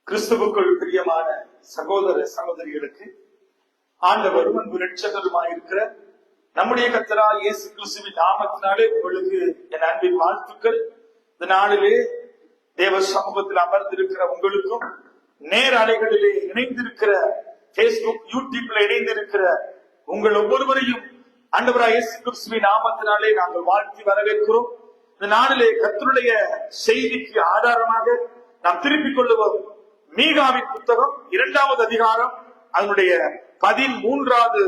கிறிஸ்துவுக்குள் பிரியமான சகோதர சகோதரிகளுக்கு ஆண்டவரும் அன்பு இரட்சகருமாயிருக்கிற நம்முடைய கர்த்தராகிய இயேசு கிறிஸ்துவின் நாமத்தினாலே உங்களுக்கு என் அன்பின் வாழ்த்துக்கள். இந்த நாளிலே தேவ சமூகத்தில் அமர்ந்திருக்கிற உங்களுக்கும், நேர் அலைகளிலே இணைந்திருக்கிற பேஸ்புக் யூடியூப்ல இணைந்திருக்கிற உங்கள் ஒவ்வொருவரையும் ஆண்டவராகிய இயேசு கிறிஸ்துவின் நாமத்தினாலே நாங்கள் வாழ்த்தி வரவேற்கிறோம். இந்த நாளிலே கர்த்தருடைய செய்திக்கு ஆதாரமாக நாம் திருப்பிக் கொள்ளுவோம். மீகாவின் புத்தகம் 2வது அதிகாரம் அதனுடைய 13வது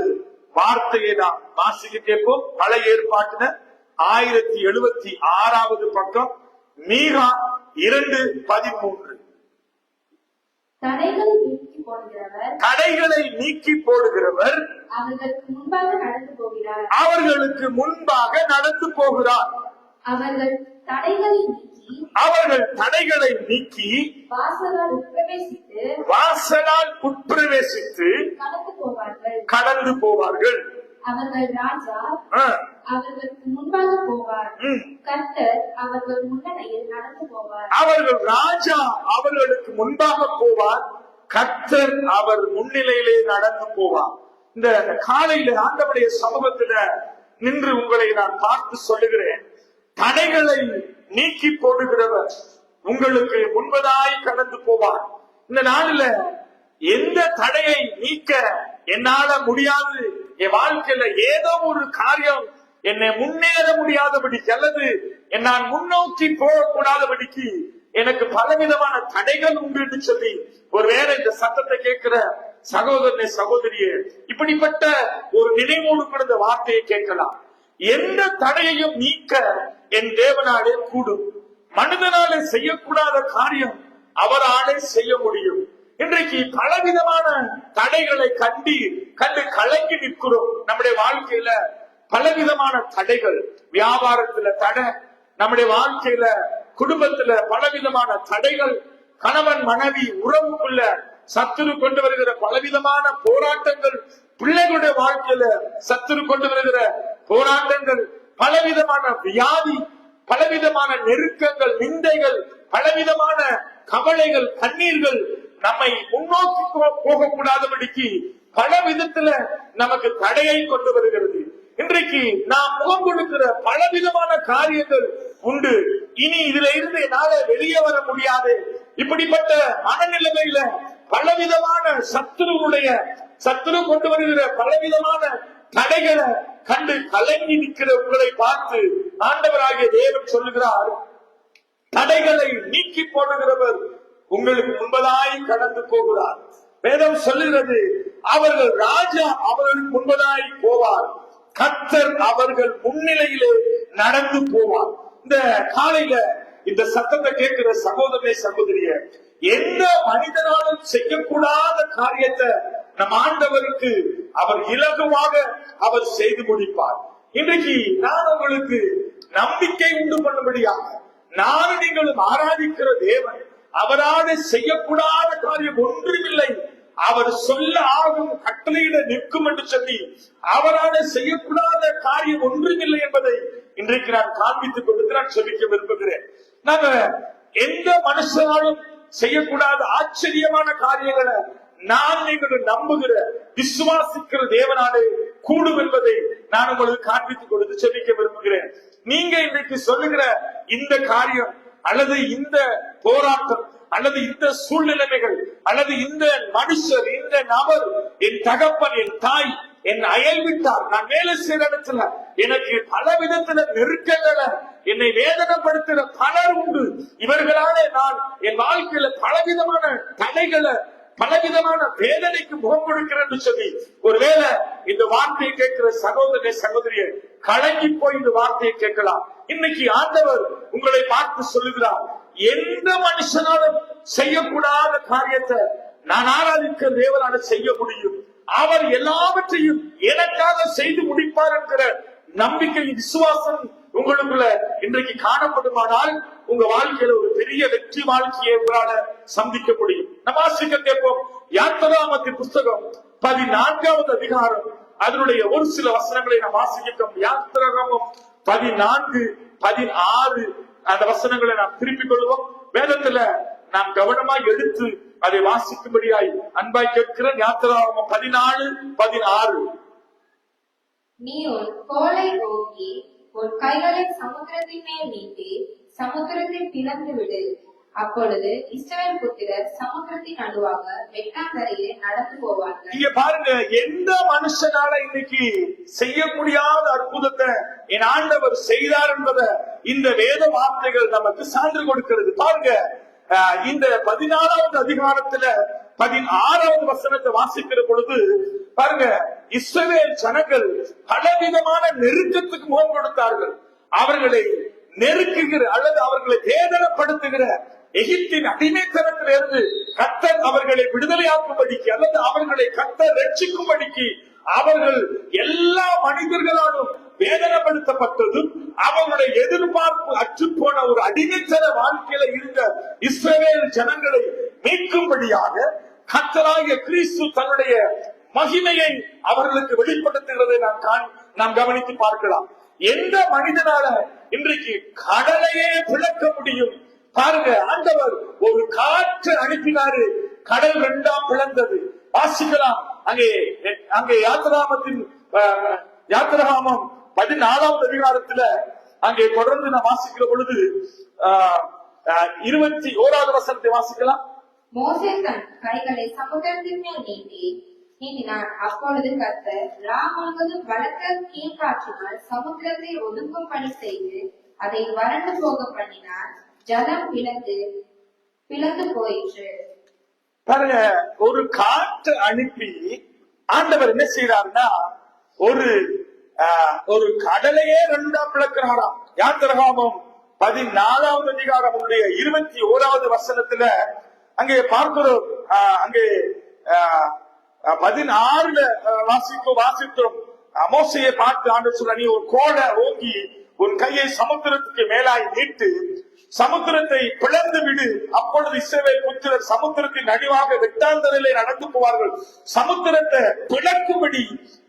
வார்த்தையை நாம் வாசிக்க கேட்போம். பழைய ஏற்பாட்டின 1076வது பக்கம், மீகா 2:13. தடைகளை நீக்கி போடுகிறவர் அவர்களுக்கு முன்பாக நடந்து போகிறார். அவர்கள் தடைகளை நீக்கி வாசலால் உட்பிரவேசித்து கடந்து போவார்கள். அவர்கள் ராஜா அவர்களுக்கு முன்பாக போவார். கர்த்தர் அவர்கள் முன்னணியில் நடந்து போவார். அவர்கள் ராஜா அவர்களுக்கு முன்பாக போவார். கர்த்தர் அவர் முன்னிலையிலே நடந்து போவார். இந்த காலையில ஆண்டவருடைய சமூகத்துல நின்று உங்களை நான் பார்த்து சொல்லுகிறேன். தடைகளை நீக்கி போடுகிறவர் உங்களுக்கு முன்பதாய் கடந்து போவார். இந்த நாளில எந்த தடையை நீக்க என்னால முடியாது, என் வாழ்க்கையில ஏதோ ஒரு காரியம் என்னை முன்னேற முடியாதபடிக்கு அல்லது நான் முன்னோக்கி போகக்கூடாதபடிக்கு எனக்கு பலவிதமான தடைகள் உண்டு என்று சொல்லி ஒருவேளை இந்த சத்தத்தை கேட்கிற சகோதரனே சகோதரியே, இப்படிப்பட்ட ஒரு நினைவோடு கூட இந்த வார்த்தையை கேட்கலாம். எந்த தடையையும் நீக்க என் தேவனாலே கூடும். மனிதனாலே செய்யக்கூடாத காரியம் அவராலே செய்ய முடியும். இன்றைக்கு பலவிதமான தடைகளை கண்டு கலங்கி நிற்கிறோம். நம்முடைய வாழ்க்கையில பலவிதமான தடைகள், வியாபாரத்துல தடை, நம்முடைய வாழ்க்கையில குடும்பத்துல பலவிதமான தடைகள், கணவன் மனைவி உறவுக்குள்ள சத்துரு கொண்டு வருகிற பலவிதமான போராட்டங்கள், பிள்ளைகளுடைய வாழ்க்கையில சத்துரு கொண்டு வருகிற போராட்டங்கள், பலவிதமான வியாதி, பலவிதமான நெருக்கங்கள், நிந்தைகள், பலவிதமான கவலைகள், கண்ணீர்கள் நம்மை முன்னோக்கி போகக்கூடாதபடிக்கு பல விதத்துல நமக்கு தடையை கொண்டு வருகிறது. இன்றைக்கு நாம் முகம் கொடுக்கிற பலவிதமான காரியங்கள் உண்டு. இனி இதுல இருந்து என்னால வெளியே வர முடியாது, இப்படிப்பட்ட மனநிலைமையில பலவிதமான சத்துரு கொண்டு வருகிற பலவிதமான தடைகளை கண்டு கலங்கி நிற்கிற உங்களை பார்த்து ஆண்டவராகிய தேவன் சொல்லுகிறார், தடைகளை நீக்கி போடுகிறவர் உங்களுக்கு முன்பதாய் கடந்து போகிறார். வேதம் சொல்லுகிறது, அவர்கள் ராஜா அவர்களுக்கு முன்பதாய் போவார். கர்த்தர் அவர்கள் முன்னிலையிலே நடந்து போவார். இந்த காலையில இந்த சத்தத்தை கேட்கிற சகோதரனே சகோதரிய, எந்த மனிதனாலும் செய்யக்கூடாத காரியத்தை நம் ஆண்டவருக்கு அவர் இலகுவாக அவர் செய்து முடிப்பார். இன்றைக்கு நான் உங்களுக்கு நம்பிக்கை உண்டு பண்ணும்படியாக நானும் நீங்களும் ஆராதிக்கிற தேவன் அவரால் செய்யக்கூடாத காரியம் ஒன்றுமில்லை. அவர் சொல்ல ஆகும், கட்டளையிட நிற்கும் என்று சொல்லி அவரால் செய்யக்கூடாத காரியம் ஒன்றுமில்லை என்பதை இன்றைக்கு நான் காண்பித்துக் கொடுத்து நான் சொல்லிக்க விரும்புகிறேன். நாங்க எந்த மனுஷனாலும் செய்யக்கூடாத ஆச்சரியமான காரியங்களை நான் நீங்கள் நம்புகிற விசுவாசிக்கிற தேவனாலே கூடும் என்பதை நான் உங்களுக்கு காண்பித்துக் கொடுத்து சொல்லிக்க விரும்புகிறேன். நீங்க இன்றைக்கு சொல்லுகிற இந்த காரியம் அல்லது இந்த போராட்டம் அல்லது இந்த சூழ்நிலைமைகள் அல்லது இந்த மனுஷர், இந்த நபர், என் தகப்பன், என் தாய், என் அயல் விட்டார், நான் வேலை செய்யற இடத்துல எனக்கு பல விதத்துல நெருக்கங்களை, என்னை வேதனைப்படுத்துகிற பலர் உண்டு. இவர்களாலே நான் என் வாழ்க்கையில பலவிதமான தடைகளை, பலவிதமான வேதனைக்கு முகம் கொடுக்கிறேன் என்று சொல்லி ஒருவேளை இந்த வார்த்தையை கேட்கிற சகோதரனே சகோதரிய கலங்கி போய் இந்த வார்த்தையை கேட்கலாம். இன்னைக்கு ஆண்டவர் உங்களை பார்த்து சொல்லுகிறார், எந்த மனுஷனாலும் செய்யக்கூடாத காரியத்தை நான் ஆராதிக்கிற தேவனால செய்ய முடியும். அவர் எல்லாவற்றையும் எனக்காக செய்து முடிப்பார் என்கிற நம்பிக்கை, விசுவாசம் உங்களுக்குள்ள இன்றைக்கு காணப்படுமானால் உங்க வாழ்க்கையில ஒரு பெரிய வெற்றி வாழ்க்கையை உங்களால சந்திக்க முடியும். நம்ம வாசிக்க கேட்போம். யாத்திராகமத்தின் புஸ்தகம் 14வது அதிகாரம் அதனுடைய ஒரு சில வசனங்களை நாம் வாசிக்கிறோம். யாத்திராகமம் 14, 16 அந்த வசனங்களை நாம் திருப்பிக் கொள்வோம். வேதத்துல நாம் கவனமாக எடுத்து அதை வாசிக்கும்படியாய் அன்பாய் கேட்கிற யாத்திராகமம் 14:16. நீ உன் கோலை ஓங்கி உன் கைகளை சமுத்திரத்தின் மேல் நீட்டி சமுத்திரத்தை பிளந்து விடு. அப்பொழுது இஸ்ரவேல் புத்திரர் சமுத்திரத்தின் நடுவாக வெட்டாந்தரையிலே நடந்து போவார்கள். இங்க பாருங்க, எந்த மனுஷனால இன்னைக்கு செய்ய முடியாத அற்புதத்தை என் ஆண்டவர் செய்தார் என்பதை இந்த வேத வார்த்தைகள் நமக்கு சான்று கொடுக்கிறது. பாருங்க, இந்த 14வது அதிகாரத்துல 16வது வசனத்தை வாசிக்கிற பொழுது பாருங்க, இஸ்ரவேல் ஜனங்கள் பலவிதமான நெருக்கத்துக்கு முகம் கொடுத்தார்கள். அவர்களை நெருக்குகிற அல்லது அவர்களை வேதனைப்படுத்துகிற எகிப்தின் அடிமைத்தனத்திலிருந்து கர்த்தர் அவர்களை விடுதலையாக்கும்படிக்கு அல்லது அவர்களை கர்த்தர் ரட்சிக்கும்படிக்கு அவர்கள் எல்லா மனிதர்களாலும் வேதனைப்படுத்தப்பட்டதும் அவர்களுடைய எதிர்பார்ப்பு அற்றுப்போன ஒரு அடிமைத்தன வாழ்க்கையில இருந்த இஸ்ரவேல் ஜனங்களை மீட்கும்படியாக கர்த்தராகிய கிறிஸ்து தன்னுடைய மகிமையை அவர்களுக்கு வெளிப்படுத்துகிறதை நாம் கவனித்து பார்க்கலாம். எந்த மனிதனால இன்றைக்கு கடலையே பிளக்க முடியும்? பாருங்க, ஆண்டவர் ஒரு காற்று அனுப்பினாரு, கடல் 2ஆ பிளந்தது. வாசிக்கலாம். அங்கே யாத்திராகமம் 14வது அதிகாரத்துல அங்கே தொடர்ந்து நான் வாசிக்கிற பொழுது 21வது வசனத்தை வாசிக்கலாம். மோசே தன் கைகளை சமுத்திரத்தின் மேல் நீட்டினான். அப்பொழுது கர்த்தர் முழுவதும் பலத்த கீழ்காற்றினால் சமுத்திரத்தை ஒதுங்கும்படி செய்து அதை வறண்டு போக பண்ணினார். ஜலம் பிளந்து போயிற்று. பாருங்க, ஒரு காற்று அனுப்பி ஆண்டவர் என்ன செய்யறாருன்னா ஒரு கடலையே 2ஆ பிளக்கிறாராம். யாத்திராகமம் 14வது அதிகாரம் 21வது வசனத்துல அங்கே பார்க்கிறோம். அங்கே 16ல வாசித்தோம். மோசையை பார்த்து ஆண்டவர் சொல்ற, நீ ஒரு கோலை ஓங்கி உன் கையை சமுத்திரத்துக்கு மேலாய் நீட்டு சமுத்திரத்தை பிளந்து விடு. அப்பொழுது இஸ்ரவேல் புத்திரர் சமுத்திரத்தின் நடுவாக வெட்டாந்தரையிலே நடந்து போவார்கள். சமுத்திரத்தை பிளக்கும்படி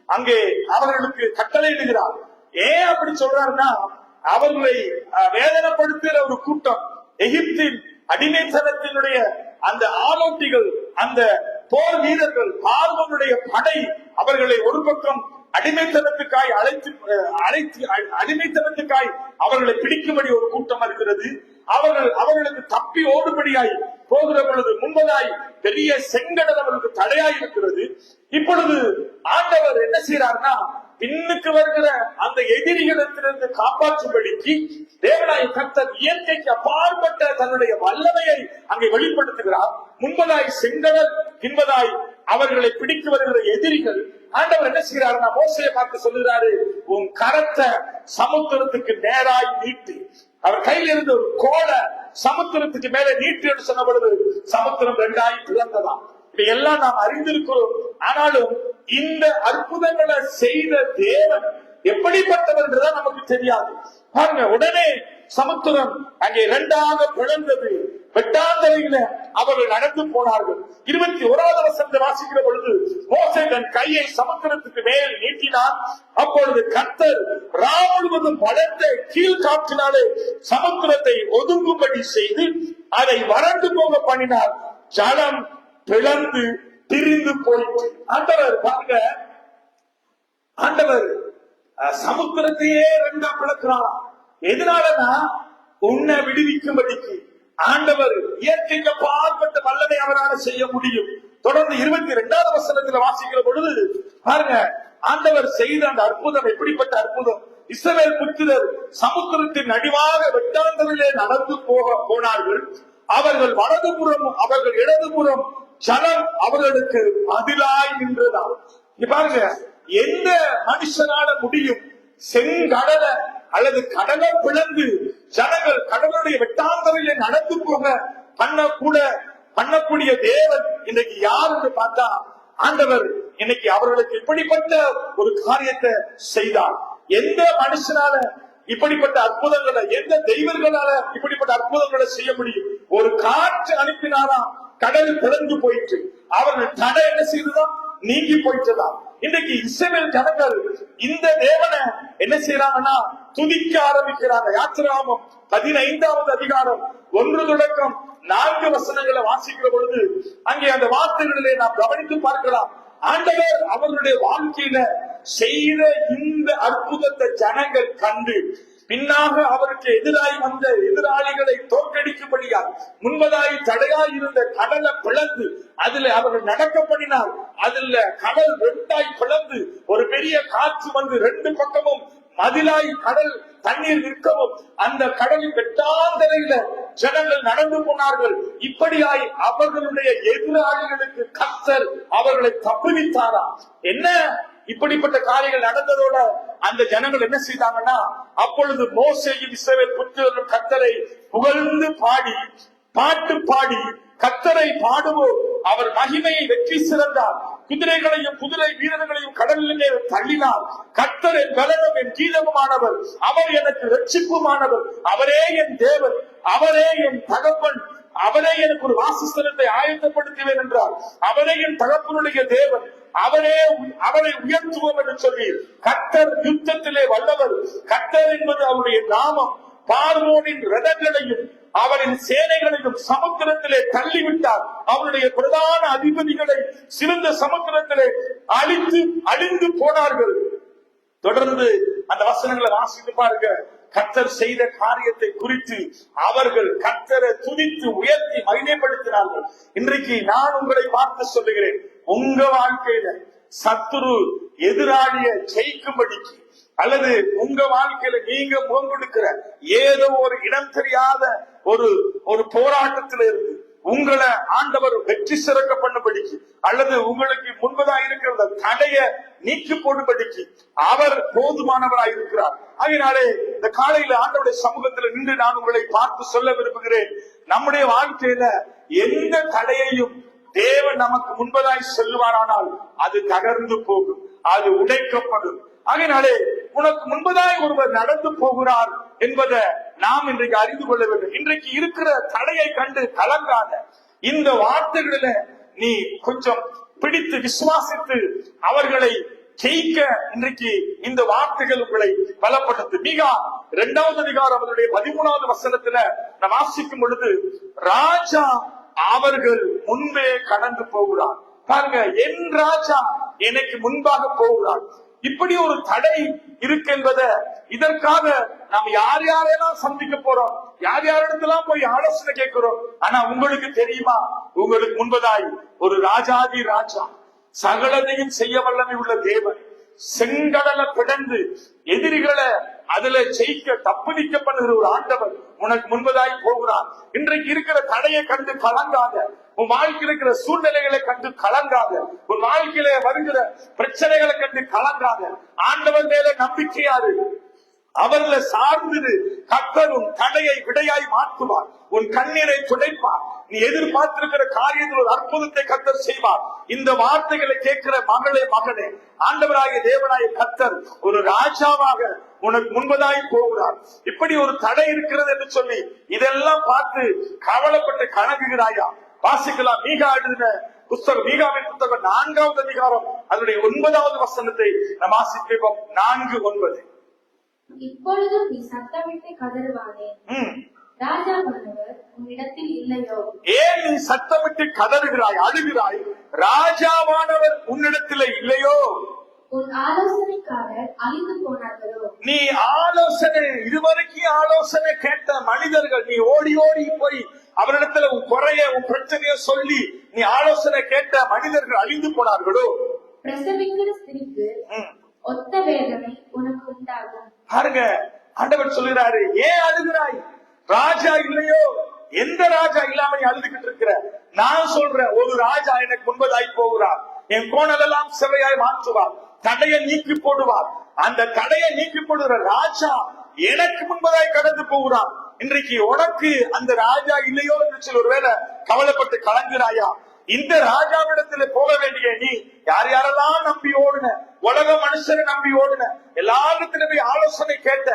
அங்கே அவர்களுக்கு கட்டளையிடுகிறார். ஏன் அப்படி சொல்றாருன்னா, அவர்களை வேதனைப்படுத்துகிற ஒரு கூட்டம், எகிப்தின் அடிமைத்தனத்தினுடைய அந்த ஆலோட்டிகள், அந்த போர் வீரர்கள், பார்வனுடைய படை அவர்களை ஒரு பக்கம் அடிமைத்தனத்துக்காய் அடிமைத்தனத்துக்காய் அவர்களை பிடிக்கும்படி ஒரு கூட்டம் இருக்கிறது. அவர்களுக்கு தப்பி ஓடுபடியாய் போகிற பொழுது முன்பதாய் பெரிய செங்கடல் அவர்களுக்கு தடையாய் இருக்கிறது. இப்பொழுது ஆண்டவர் என்ன செய்யறாருன்னா, பின்னுக்கு வருகிற அந்த எதிரிகளிடத்திலிருந்து காப்பாற்றும்படிக்கு தேவனாய கர்த்தர் இயற்கைக்கு அப்பாற்பட்ட தன்னுடைய வல்லமையை அங்கே வெளிப்படுத்துகிறார். முன்பதாய் செங்கடல், பின்பதாய் அவர்களை பிடித்து வருகிற எதிரிகள். ஆண்டவர் என்ன செய்யறாருன்னா, மோசையை பார்த்து சொல்லுகிறாரு, உன் கரத்தை சமுத்திரத்துக்கு நேராய் நீட்டு. அவர் கையில் இருந்த ஒரு கோலை சமுத்திரத்துக்கு மேல நீட்டு என்று சொன்ன பொழுது சமுத்திரம் 2ஆய் பிளந்ததாம். இதையெல்லாம் நாம் அறிந்திருக்கிறோம். ஆனாலும் இந்த அற்புதங்களை செய்த தேவன் எப்படிப்பட்டவர் என்றுதான் நமக்கு தெரியாது. பாருங்க, உடனே சமுத்திரம் அங்கே 2ஆக பிளந்தது. வெட்டாந்தரையில அவர்கள் நடந்து போனார்கள். 21வது வசனத்தை வாசிக்கிற பொழுது மோசே தன் கையை சமுத்திரத்துக்கு மேல் நீட்டினார். அப்பொழுது கர்த்தர் முழுவதும் பலத்த கீழ்காற்றினாலே சமுத்திரத்தை ஒதுங்கும்படி செய்து அதை வறண்டு போக பண்ணினார். ஜலம் பிளந்து பிரிந்து போயிற்று. ஆண்டவர் பாருங்க, ஆண்டவர் சமுத்திரத்தையே 2ஆ பிளக்கிறார். எதனாலனா உன்னை விடுவிக்கும்படிக்கு. ஆண்டவர் இயற்கைக்கு பார்ப்பட்ட வல்லமை அவரால் செய்ய முடியும். தொடர்ந்து 22வது வசனத்துல வாசிக்கிற பொழுது பாருங்க, ஆண்டவர் செய்த அந்த அற்புதம் எப்படிப்பட்ட அற்புதம். இஸ்ரவேல் புத்திரர் சமுத்திரத்தின் நடுவாக வெட்டாந்தரிலே நடந்து போனார்கள். அவர்கள் வலதுபுறம் அவர்கள் இடதுபுறம் ஜலம் அவர்களுக்கு பதிலாய் நின்றதாம். பாருங்க, எந்த மனுஷனால முடியும் செங்கடல அல்லது கடலை பிளந்து ஜனங்கள் கடலுடைய வெட்டாந்தரையிலே நடந்து போக பண்ணக்கூடிய தேவன் இன்னைக்கு யார் என்று பார்த்தா ஆண்டவர் இன்னைக்கு அவர்களுக்கு இப்படிப்பட்ட ஒரு காரியத்தை செய்தார். எந்த மனுஷனால இப்படிப்பட்ட அற்புதங்களை, எந்த தெய்வங்களால இப்படிப்பட்ட அற்புதங்களை செய்ய முடியும்? ஒரு காற்று அனுப்பினாரா, கடல் பிளந்து போயிட்டு அவர்கள் தடை என்ன செய்ததா, நீங்கி போயிட்டதா. இன்றைக்கு இஸ்ரவேல் ஜனங்கள் இந்த தேவனை என்ன செய்யறாங்கன்னா துதிக்க ஆரம்பிக்கிறாங்க. யாத்திராகமம் 15வது அதிகாரம் 1 தொடக்கம் 4 வசனங்களை வாசிக்கிற பொழுது அங்கே அந்த வார்த்தைகளிலே நாம் கவனித்து பார்க்கலாம். ஆண்டவர் அவர்களுடைய வாழ்க்கையில செய்த இந்த அற்புதத்தை ஜனங்கள் கண்டு பின்னாக அவருக்கு எதிராய் வந்த எதிராளிகளை தோற்கடிக்கும்படியால் முன்பதாய் தடையாய் இருந்த கடலை பிளந்து அதுல அவர்கள் நடக்கப்படினார். அதுல கடல் ரெண்டாய் பிளந்து ஒரு பெரிய காற்று வந்து ரெண்டு பக்கமும் மதிலாய் கடல் தண்ணீர் நிற்கவும் அந்த கடலின் வெட்டாந்தரையில ஜனங்கள் நடந்து போனார்கள். இப்படியாய் அவர்களுடைய எதிராளிகளுக்கு கர்த்தர் அவர்களை தப்புவித்தாரா? என்ன இப்படிப்பட்ட காரியங்கள் நடந்ததோட அந்த ஜனங்கள் என்ன செய்தாங்கன்னா, அப்பொழுது மோசேயும் இஸ்ரவேல் புத்திரரும் கர்த்தரை புகழ்ந்து பாட்டு பாடி கர்த்தரை பாடுவோம், அவர் மகிமையை வெற்றி சிறந்தார், குதிரைகளையும் குதிரை வீரர்களையும் கடலிலே தள்ளினார், கர்த்தர் என் பலனும் என் கீதமுமானவர், அவர் எனக்கு ரட்சிப்புமானவர், அவரே என் தேவன், அவரே என் தகப்பன், அவரே எனக்கு ஒரு வாசஸ்தலத்தை ஆயத்தப்படுத்துவேன் என்றார், அவரே என் தகப்பனுடைய தேவன், அவரை உயர்த்துவோம் என்று சொல்லி கர்த்தர் யுத்தத்திலே வல்லவர், கர்த்தர் என்பது அவருடைய நாமம், பார்வோனின் ரதங்களையும் அவரின் சேனைகளையும் சமுத்திரத்திலே தள்ளிவிட்டார், அவருடைய பிரதான அதிபதிகளை சிறந்த சமுத்திரத்திலே அழிந்து போனார்கள். தொடர்ந்து அந்த வசனங்களை வாசித்து பாருங்க. கர்த்தர் செய்த காரியத்தை குறித்து அவர்கள் கர்த்தரை துதித்து உயர்த்தி மகிமைப்படுத்தினார்கள். இன்றைக்கு நான் உங்களை பார்த்து சொல்லுகிறேன், உங்க வாழ்க்கையில சத்துரு எதிராளிய ஜெயிக்கும்படிக்கு அல்லது உங்க வாழ்க்கையில நீங்க முகம் கொடுக்கிற ஏதோ ஒரு இடம் தெரியாத ஒரு போராட்டத்தில இருந்து உங்களை ஆண்டவர் வெற்றி சிறக்க பண்ணும்படிக்கு அல்லது உங்களுக்கு முன்பதாக இருக்கிற தடைய நீக்கி போடும்படிக்கு அவர் போதுமானவராய் இருக்கிறார். அதனாலே இந்த காலையில ஆண்டவருடைய சமூகத்தில் நின்று நான் உங்களை பார்த்து சொல்ல விரும்புகிறேன், நம்முடைய வாழ்க்கையில எந்த தடையையும் தேவன் நமக்கு முன்பதாய் சொல்லுவாரானால் அது தகர்ந்து போகும், அது உடைக்கப்படும். ஆகையினாலே உனக்கு முன்பதாய் ஒருவர் நடந்து போகிறார் என்பதை நாம் இன்றைக்கு அறிந்து கொள்ள வேண்டும். இன்றைக்கு இருக்கிற தடையை கண்டு கலங்காத, இந்த வார்த்தைகளில நீ கொஞ்சம் பிடித்து விசுவாசித்து அவர்களை ஜெயிக்க இன்றைக்கு இந்த வார்த்தைகள் உங்களை பலப்படுத்து. மீகா 2வது அதிகாரம் அவருடைய 13வது வசனத்துல நாம் வாசிக்கும் பொழுது, ராஜா அவர்கள் முன்பே கடந்து போகிறார். பாருங்க, என் ராஜா எனக்கு முன்பாக போகிறார். இப்படி ஒரு தடை இருக்கின்றத இதற்காக நாம் யார் யாரெல்லாம் சந்திக்க போறோம், யார் யாரிடத்தெல்லாம் போய் ஆலோசனை கேட்கிறோம். ஆனா உங்களுக்கு தெரியுமா, உங்களுக்கு முன்பதாய் ஒரு ராஜாதி ராஜா, சகலதையும் செய்ய வல்லமை உள்ள தேவன், செங்கடலை பிடந்து எதிரிகளை அதுல ஜெயிக்க தப்பு நீக்க பண்ணுகிற ஒரு ஆண்டவர் உனக்கு முன்பதாய் போகிறார். இன்றைக்கு இருக்கிற தடையை கண்டு கலங்காத, உன் வாழ்க்கையில் இருக்கிற சூழ்நிலைகளை கண்டு கலங்காத, உன் வாழ்க்கையில வருகிற பிரச்சனைகளை கண்டு கலங்காத, ஆண்டவர் மேல நம்பிக்கையாரு, அவர்ல சார்ந்து கர்த்தர் உன் தடையை விடையாய் மாற்றுவார், உன் கண்ணீரை துடைப்பார், நீ எதிர்பார்த்திருக்கிற காரியத்தில் ஒரு அற்புதத்தை கர்த்தர் செய்வார். இந்த வார்த்தைகளை கேட்கிற மகளே மகனே, ஆண்டவராகிய தேவனாய கர்த்தர் ஒரு ராஜாவாக உனக்கு முன்பதாய் போகிறார். இப்படி ஒரு தடை இருக்கிறது என்று சொல்லி இதெல்லாம் பார்த்து கவலைப்பட்டு கலங்குகிறாயா? வாசிக்கலாம். மீகா எழுதின புத்தகம், மீகாவின் புத்தகம் 4வது அதிகாரம் அதனுடைய 9வது வசனத்தை நாம் வாசிப்போம். 4:9. இப்பொழுதும் நீ சத்தமிட்டு கதறுவானே, ராஜாவானவர் உன்னிடத்தில் இல்லையோ? ஏன் நீ சத்தமிட்டு கதறுகிறாய், அழுகிறாய்? ராஜாவானவர் உன்னிடத்தில் இல்லையோ? உன் ஆலோசனைக்காரர் அழிந்து போனார்களோ? நீ ஆலோசனை இதுவரைக்கும் ஆலோசனை கேட்ட மனிதர்கள், நீ ஓடி ஓடி போய் அவரிடத்துல உன் குறைய உன் பிரச்சனைய சொல்லி நீ ஆலோசனை கேட்ட மனிதர்கள் அழிந்து போனார்களோ? பிரசவிக்கிற ஸ்திரீக்கு ஒத்த வேதனை உனக்கு உண்டாகும். பாருங்க, ஆண்டவர் சொல்லுகிறாரு, ஏன் அழுகிறாய்? ராஜா இல்லையோ? எந்த ராஜா இல்லாம நீ அழுதுகிட்டு இருக்கிற? நான் சொல்றேன், ஒரு ராஜா எனக்கு முன்பதாய் போகிறார், என் கோணலெல்லாம் செவையாய் மாற்றுவார், தடையை நீக்கி போடுவார். அந்த தடையை நீக்கி போடுகிற ராஜா எனக்கு முன்பதாய் கடந்து போகிறார். இன்றைக்கு உனக்கு அந்த ராஜா இல்லையோ என்று சொல்லி ஒருவேளை கவலைப்பட்டு கலங்குறாயா? இந்த ராஜாவிடத்துல போக வேண்டிய நீ யார் யாரெல்லாம் நம்பி ஓடுன, உலக மனுஷரை நம்பி ஓடுன, எல்லாரிடத்திலும் போய் ஆலோசனை கேட்ட,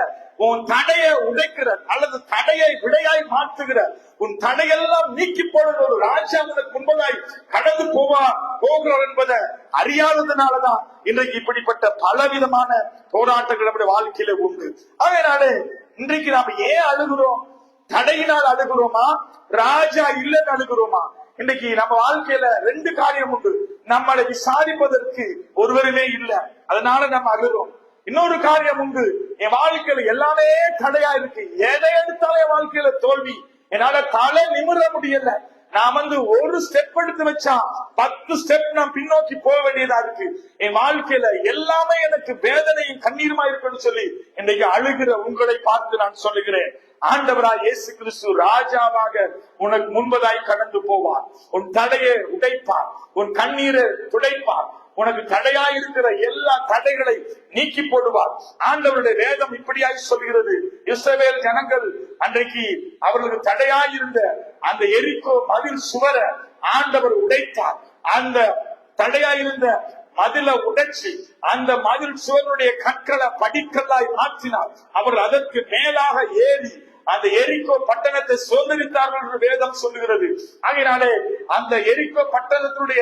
உன் தடையை உடைக்கிற அல்லது தடையை விடையாய் மாற்றுகிற, உன் தடையெல்லாம் நீக்கி போடுற ஒரு ராஜா உனக்கு முன்பதாய் கடந்து போகிறார் என்பதை அறியாததுனாலதான் இன்றைக்கு இப்படிப்பட்ட பலவிதமான போராட்டங்கள் நம்முடைய வாழ்க்கையில உண்டு. அதனால இன்றைக்கு நாம ஏன் அழுகிறோம்? தடையினால் அழுகிறோமா, ராஜா இல்லைன்னு அழுகிறோமா? இன்னைக்கு நம்ம வாழ்க்கையில ரெண்டு காரியம் உண்டு. நம்மளை விசாரிப்பதற்கு ஒருவருமே இல்லை, அதனால நம்ம அழுகிறோம். இன்னொரு காரியம் உண்டு, என் வாழ்க்கையில எல்லாமே தடையா இருக்கு, எதை எடுத்தாலும் என் வாழ்க்கையில தோல்வி, என்னால தலை நிமிர முடியல. நான் ஒரு ஸ்டெப் எடுத்து வச்சா 10 ஸ்டெப் நான் பின்னோக்கி போக வேண்டியதா இருக்கு. என் வாழ்க்கையில எல்லாமே எனக்கு வேதனையும் கண்ணீருமா இருக்குன்னு சொல்லி இன்னைக்கு அழுகிற உங்களை பார்த்து நான் சொல்லுகிறேன், ஆண்டவராய் இயேசு கிறிஸ்து ராஜாவாக உனக்கு முன்பதாய் கடந்து போவார். உன் தடையை உடைப்பார், உன் கண்ணீரை துடைப்பார், உனக்கு தடையா இருக்கிற எல்லா தடைகளை நீக்கி போடுவார். ஆண்டவருடைய வேதம் இப்படியாய் சொல்கிறது, இஸ்ரவேல் ஜனங்கள் அன்றைக்கு அவர்களுக்கு தடையாயிருந்த அந்த எரிகோ மதில் சுவர ஆண்டவர் உடைத்தார். அந்த தடையாயிருந்த மதில உடைச்சு அந்த மதில் சுவருடைய கற்களை படிக்கல்லாய் மாற்றினார். அவர் அதற்கு மேலாக ஏறி அந்த எரிகோ பட்டணத்தை சுதந்திரித்தார்கள் என்று வேதம் சொல்லுகிறது. ஆகையினாலே அந்த எரிகோ பட்டணத்துடைய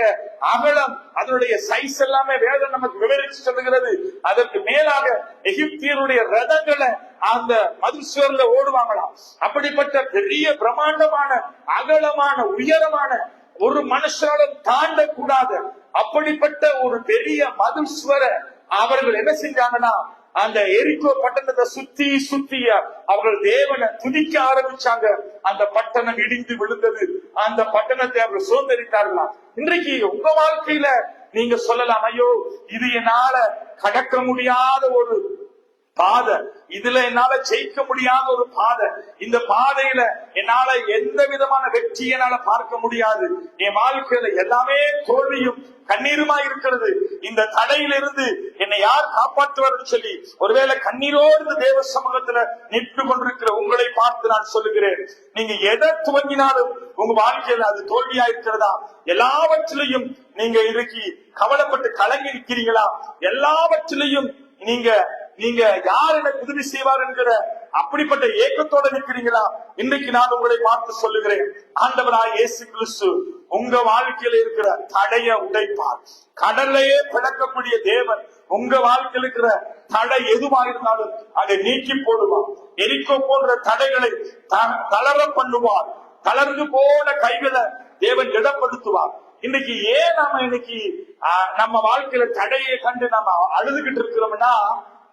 அகலம், அதனுடைய சைஸ் எல்லாமே வேதம் நமக்கு விவரிச்சு சொல்லுகிறது. அதற்கு மேலாக எகிப்தியருடைய ரதங்களை அந்த மதில் சுவர்ல ஓடுவாங்களாம். அப்படிப்பட்ட பெரிய பிரம்மாண்டமான அகலமான உயரமான ஒரு மனுஷனாலும் தாண்டக்கூடாத அப்படிப்பட்ட ஒரு பெரிய மதில் சுவர அவர்கள் என்ன செஞ்சாங்கன்னா, அந்த எரிகோ பட்டணத்தை சுத்தி சுத்தி அவர்கள் தேவனை துதிக்க ஆரம்பிச்சாங்க. அந்த பட்டணம் இடிந்து விழுந்தது, அந்த பட்டணத்தை அவர்கள் சுதந்திரித்தார்களாம். இன்றைக்கு உங்க வாழ்க்கையில நீங்க சொல்லலாம், ஐயோ இது என்னால கடக்க முடியாத ஒரு பாதை, இதுல என்னால ஜெயிக்க முடியாத ஒரு பாதை, இந்த பாதையில என்னால எந்த விதமான வெற்றி என்னால பார்க்க முடியாது, என் வாழ்க்கையில எல்லாமே தோல்வியும் கண்ணீருமா இருக்கிறது, இந்த தடையிலிருந்து என்னை யார் காப்பாற்றுவார் சொல்லி ஒருவேளை கண்ணீரோடு தேவ சமூகத்துல நின்று கொண்டிருக்கிற உங்களை பார்த்து நான் சொல்லுகிறேன், நீங்க எதை துவங்கினாலும் உங்க வாழ்க்கையில அது தோல்வியா இருக்கிறதா? எல்லாவற்றிலையும் நீங்க இன்னைக்கு கவலைப்பட்டு கலங்கி இருக்கிறீங்களா? எல்லாவற்றிலையும் நீங்க யார் எனக்கு உதவி செய்வார் என்கிற அப்படிப்பட்ட ஏக்கத்தோட நிற்கிறீங்களா? இன்றைக்கு நான் உங்களை பார்த்து சொல்லுகிறேன், ஆண்டவராய் இயேசு கிறிஸ்து உங்க வாழ்க்கையில இருக்கிற தடைய உடைப்பார். கடலையே பிளக்கக்கூடிய தேவன் உங்க வாழ்க்கையில் இருக்கிற தடை எதுவாக இருந்தாலும் அதை நீக்கி போடுவார். எரிகோ போன்ற தடைகளை தளர பண்ணுவார். தளர்ந்து போன கைகளை தேவன் திடப்படுத்துவார். இன்னைக்கு ஏன் நம்ம வாழ்க்கையில தடையை கண்டு நம்ம அழுதுகிட்டு இருக்கிறோம்னா,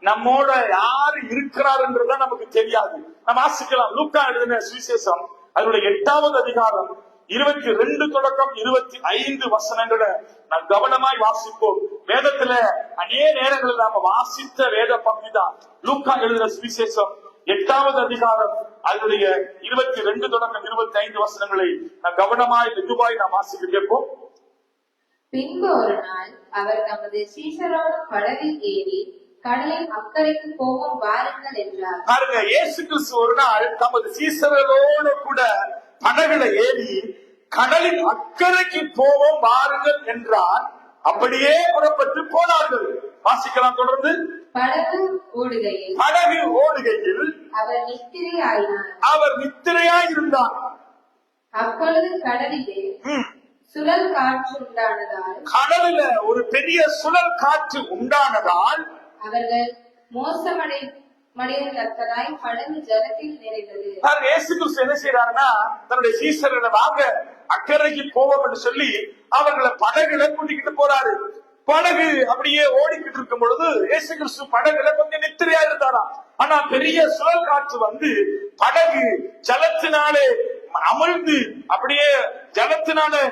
நம்மோட யாரு இருக்கிறார் என்றுதான் நமக்கு தெரியாது. நம்ம வாசிக்கலாம், லூக்கா எழுதின சுவிசேஷம் அதனுடைய 8வது அதிகாரம் 22 தொடக்கம் 25 வசனங்களை நாம் கவனமாய் வாசிப்போம். வேதத்துல அநேக நேரங்களில் நாம வாசித்த வேத பகுதி தான் லூக்கா எழுதின சுவிசேஷம் 8வது அதிகாரம் அதனுடைய 22 தொடக்கம் 25 வசனங்களை நாம் கவனமாய் மெதுவாய் நாம் வாசிக்க கேட்போம். பின்பு ஒரு நாள் அவர் தமது சீஷரோடு படகில் ஏறி கடலின் அக்கறைக்கு போவோம் வாருங்கள் என்றார். பாருங்க, இயேசு கிறிஸ்து ஒரு நாள் தமது சீஷரோடு கூட படகுல ஏறி கடலின் அக்கறைக்கு போவோம் வாருங்கள் என்றார். அப்படியே புறப்பட்டு போனார்கள். வாசிக்கலாம் தொடர்ந்து. படகு ஓடுகையில் அவர் நித்திரையாயிருந்தார். அப்பொழுது கடலிலே சுழல் காற்று உண்டானதால், கடலில ஒரு பெரிய சுழல் காற்று உண்டானதால் அவர்கள் மோசமடைந்ததாய் படகு ஜலத்தில் நிறைந்தது. இயேசு கிறிஸ்து என்ன செய்யறாருன்னா, தன்னுடைய சீஷர்களை வாங்க அக்கறைக்கு போவோம் என்று சொல்லி அவர்களை படகுல கூட்டிக்கிட்டு போறாரு. படகு அப்படியே ஓடிக்கிட்டு இருக்கும் பொழுது இயேசு கிறிஸ்து படகுல கொஞ்சம் நித்திரையா இருந்தாராம். ஆனா பெரிய சுழல் காற்று வந்து படகு ஜலத்தினாலே அமிழ்ந்து அப்படியே ஜலத்தினாலே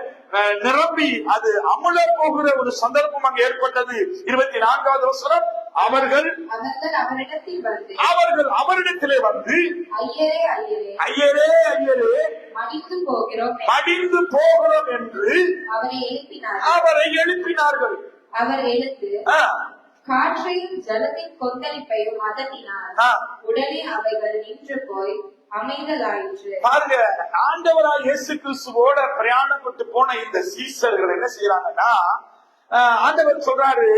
நிரம்பி அது அமுழ போகிற ஒரு சந்தர்ப்பம் அங்கு ஏற்பட்டது. 24வது வசனம், அவர்கள் அவரிடத்திலே வந்து ஐயரே மடிந்து போகிறோம் என்று அவரை எழுப்பினார்கள். அவர் எழுந்து காற்றையும் ஜலத்தின் கொந்தளிப்பையும் அதட்டினார். உடனே அவைகள் நின்று போய் அமைதலாயிற்று. பாருங்க, ஆண்டவராய் இயேசு கிறிஸ்துவோட பிரயாணப்பட்டு போன இந்த சீஷர்கள் என்ன செய்யறாங்கன்னா, ஆண்டவர் சொல்றாரு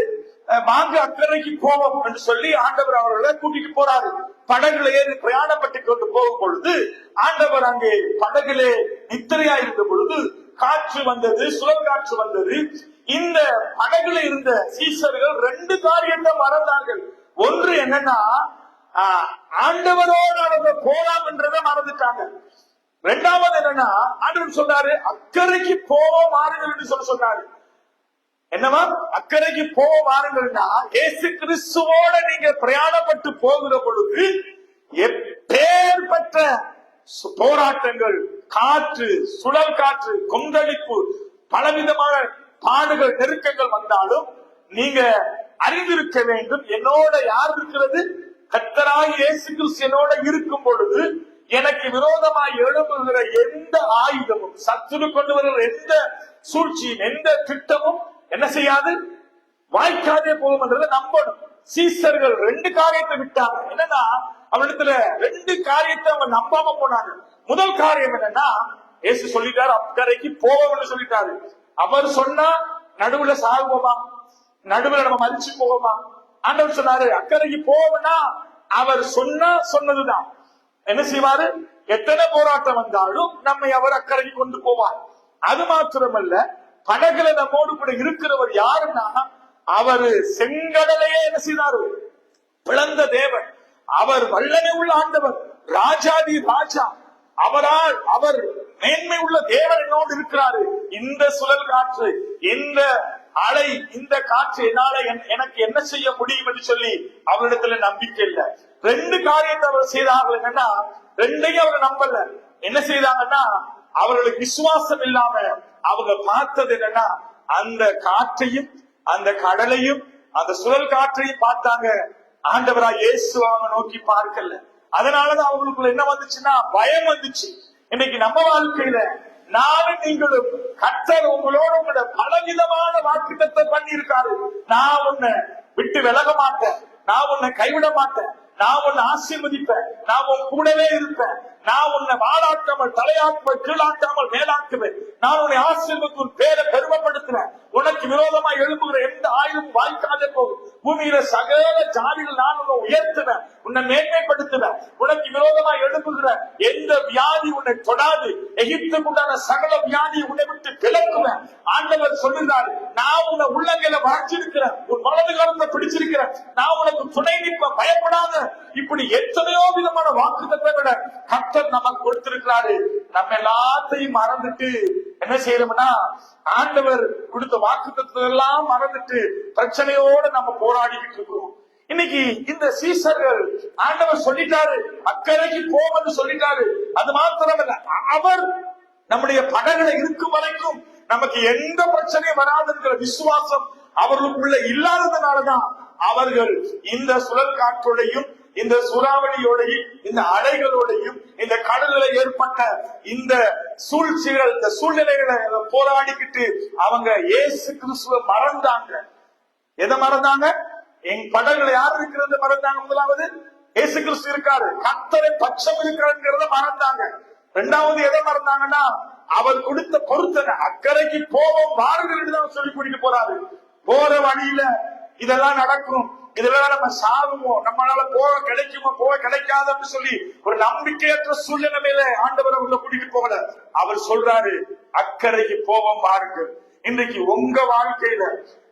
வாங்க அக்கறைக்கு போவோம் என்று சொல்லி ஆண்டவர் அவர்களை கூட்டிட்டு போறாரு. படகுல ஏறி பிரயாணப்பட்டு கொண்டு போகும் பொழுது ஆண்டவர் அங்கே படகுலே நித்திரையா இருந்த பொழுது காற்று வந்தது, சுழல் காற்று வந்தது. இந்த படகுல இருந்த சீஷர்கள் 2 காரியத்தை மறந்தார்கள். ஒன்று என்னன்னா, ஆண்டவரோடு அவங்க போலாம் என்றதை மறந்துட்டாங்க. இரண்டாவது என்னன்னா, ஆண்டவர் சொல்றாரு அக்கறைக்கு போவோம் மாறுங்கள் என்று சொன்னாரு. என்னவா? அக்கறைக்கு போவோம் மாறுங்கள்னா, இயேசு கிறிஸ்துவோட நீங்க பிரயாணப்பட்டு போகிற பொழுது எப்பேற்பட்ட போராட்டங்கள், காற்று, சுழல் காற்று, கொந்தளிப்பு, பலவிதமான பாடுகள், நெருக்கங்கள் வந்தாலும் நீங்க அறிந்திருக்க வேண்டும், என்னோட யார் இருக்கிறது? கர்த்தராகிய இயேசு கிறிஸ்து என்னோட இருக்கும் பொழுது எனக்கு விரோதமாய் எழும்புகிற எந்த ஆயுதமும், சத்துரு கொண்டு வருகிற எந்த சூழ்ச்சியும், எந்த திட்டமும் என்ன செய்யாது, வாய்க்காதே போகும் என்றதை நம்பணும். சீசர்கள் 2 காரியத்தை விட்டாங்க. என்னன்னா, அவனிடத்துல 2 காரியத்தை அவங்க நம்பாம போனாங்க. முதல் காரியம் என்னன்னா, இயேசு சொல்லிட்டாரு அக்கறைக்கு போவோம்னு சொல்லிட்டாரு. அவர் சொன்னா நடுவுல சாகுவோமா, நடுவுல நம்ம மறிச்சு போவோமா? ஆண்டவர் சொன்னாரு அக்கறைக்கு போவோம்னா அவர் சொன்னதுதான். என்ன செய்வாரு? எத்தனை போராட்டம் வந்தாலும் நம்மை அவர் அக்கறைக்கு கொண்டு போவார். அது மாத்திரமல்ல, படகுல நம்மோடு கூட இருக்கிறவர் யாருன்னா, அவரு செங்கடலையே என்ன செய்தாரு? பிளந்த தேவன். அவர் வல்லமை உள்ள ஆண்டவர், ராஜாதி ராஜா. அவர் மேன்மை உள்ள தேவன் என்னோடு இருக்கிறாரு. இந்த சுழல் காற்று, இந்த அலை, இந்த காற்று என்னால எனக்கு என்ன செய்ய முடியும் என்று சொல்லி அவரிடத்துல நம்பிக்கை இல்லை. 2 காரியத்தை அவர் செய்தார்கள். என்னன்னா, 2ஐயும் அவர் நம்பல. என்ன செய்தாங்கன்னா, அவர்களுக்கு விசுவாசம் இல்லாம அவங்க பார்த்தது என்னன்னா, அந்த காற்றையும் அந்த கடலையும் அந்த சுழல் காற்றையும் பார்த்தாங்க. ஆண்டவரா இயேசு அவங்க நோக்கி பார்க்கல. அதனாலதான் அவங்களுக்குள்ள என்ன வந்துச்சுன்னா, பயம் வந்துச்சு. இன்னைக்கு நம்ம வாழ்க்கையில நானும் நீங்களும் கர்த்தர் உங்களோட உங்களோட பலவிதமான வாக்குத்தத்தம் பண்ணி இருக்காரு. நான் உன்னை விட்டு விலக மாட்டேன், நான் உன்னை கைவிட மாட்டேன், நான் உன்னை ஆசீர்வதிப்பேன், நான் உன் கூடவே இருப்பேன், நான் உன்னை வாழாட்டாமல் தலையாட்டுவேன், கீழாட்டாமல் மேலாக்குவேன், நான் உன்னை ஆசீர்வதித்து உன் பேரை பெருமைப்படுத்துவேன், உனக்கு விரோதமா எழுப்புகிற எந்த ஆயுதமும் வாய்க்காதே போகும், பூமியில சகல ஜாதிகள் நான் உன்னை உயர்த்துவேன், உன்னை மேன்மைப்படுத்துவேன், உனக்கு விரோதமா எழுப்புகிற எந்த வியாதி உன்னை தொடாது, எகிப்துக்குண்டான சகல வியாதியை உன்னை விட்டு விலக்குவேன். ஆண்டவர் சொல்லுகிறார், நான் உன்னை உள்ளங்கையில வரைச்சிருக்கிறேன், உன் வலது காலத்தை பிடிச்சிருக்கிறேன், நான் உனக்கு துணை நிற்ப, பயப்படாத. இப்படி எத்தனையோ விதமான வாக்குத்தத்தங்களை கர்த்தர் நமக்கு கொடுத்திருக்கிறாரு. நம்ம எல்லாத்தையும் மறந்துட்டு என்ன செய்யறோம்னா, ஆண்டவர் கொடுத்த வாக்குத்தத்தத்தை எல்லாம் மறந்துட்டு பிரச்சனையோட நம்ம போராடிக்கிட்டு இருக்கிறோம். இன்னைக்கு இந்த சீசர்கள் ஆண்டவர் சொல்லிட்டாரு அக்கறைக்கு போவது சொல்லிட்டாரு. அது மாத்திரமல்ல, அவர் நம்முடைய படகுல இருக்கும் வரைக்கும் நமக்கு எந்த பிரச்சனையும் வராதுங்கிற விசுவாசம் அவர்களுக்குள்ள இல்லாததுனாலதான் அவர்கள் இந்த சுழல் காற்றோடையும், இந்த சூறாவளியோடையும், இந்த அலைகளோடையும், இந்த கடலில் ஏற்பட்ட இந்த சூழ்ச்சிகள், இந்த சூழ்நிலைகளை போராடிக்கிட்டு அவங்க இயேசு கிறிஸ்துவை மறந்தாங்க. எதை மறந்தாங்க? என் படகுல யார் இருக்கிறது மறந்தாங்க. முதலாவது இயேசு கிறிஸ்து இருக்காரு, கர்த்தரை பட்சம் இருக்கிறத மறந்தாங்க. 2வது எதை மறந்தாங்கன்னா, அவர் கொடுத்த பொருத்தனை, அக்கறைக்கு போவோம் வாருங்கள் தான் சொல்லி கூட்டிட்டு போறாரு. போற வழியில இதெல்லாம் நடக்கும், இதெல்லாம் நம்ம சாகுவோம், நம்மளால போக கிடைக்குமோ போக கிடைக்காதுன்னு சொல்லி ஒரு நம்பிக்கையற்ற சூழ்நிலையில ஆண்டவர் அவங்களை கூட்டிட்டு போகல. அவர் சொல்றாரு அக்கறைக்கு போவோம் வாருங்கள். இன்றைக்கு உங்க வாழ்க்கையில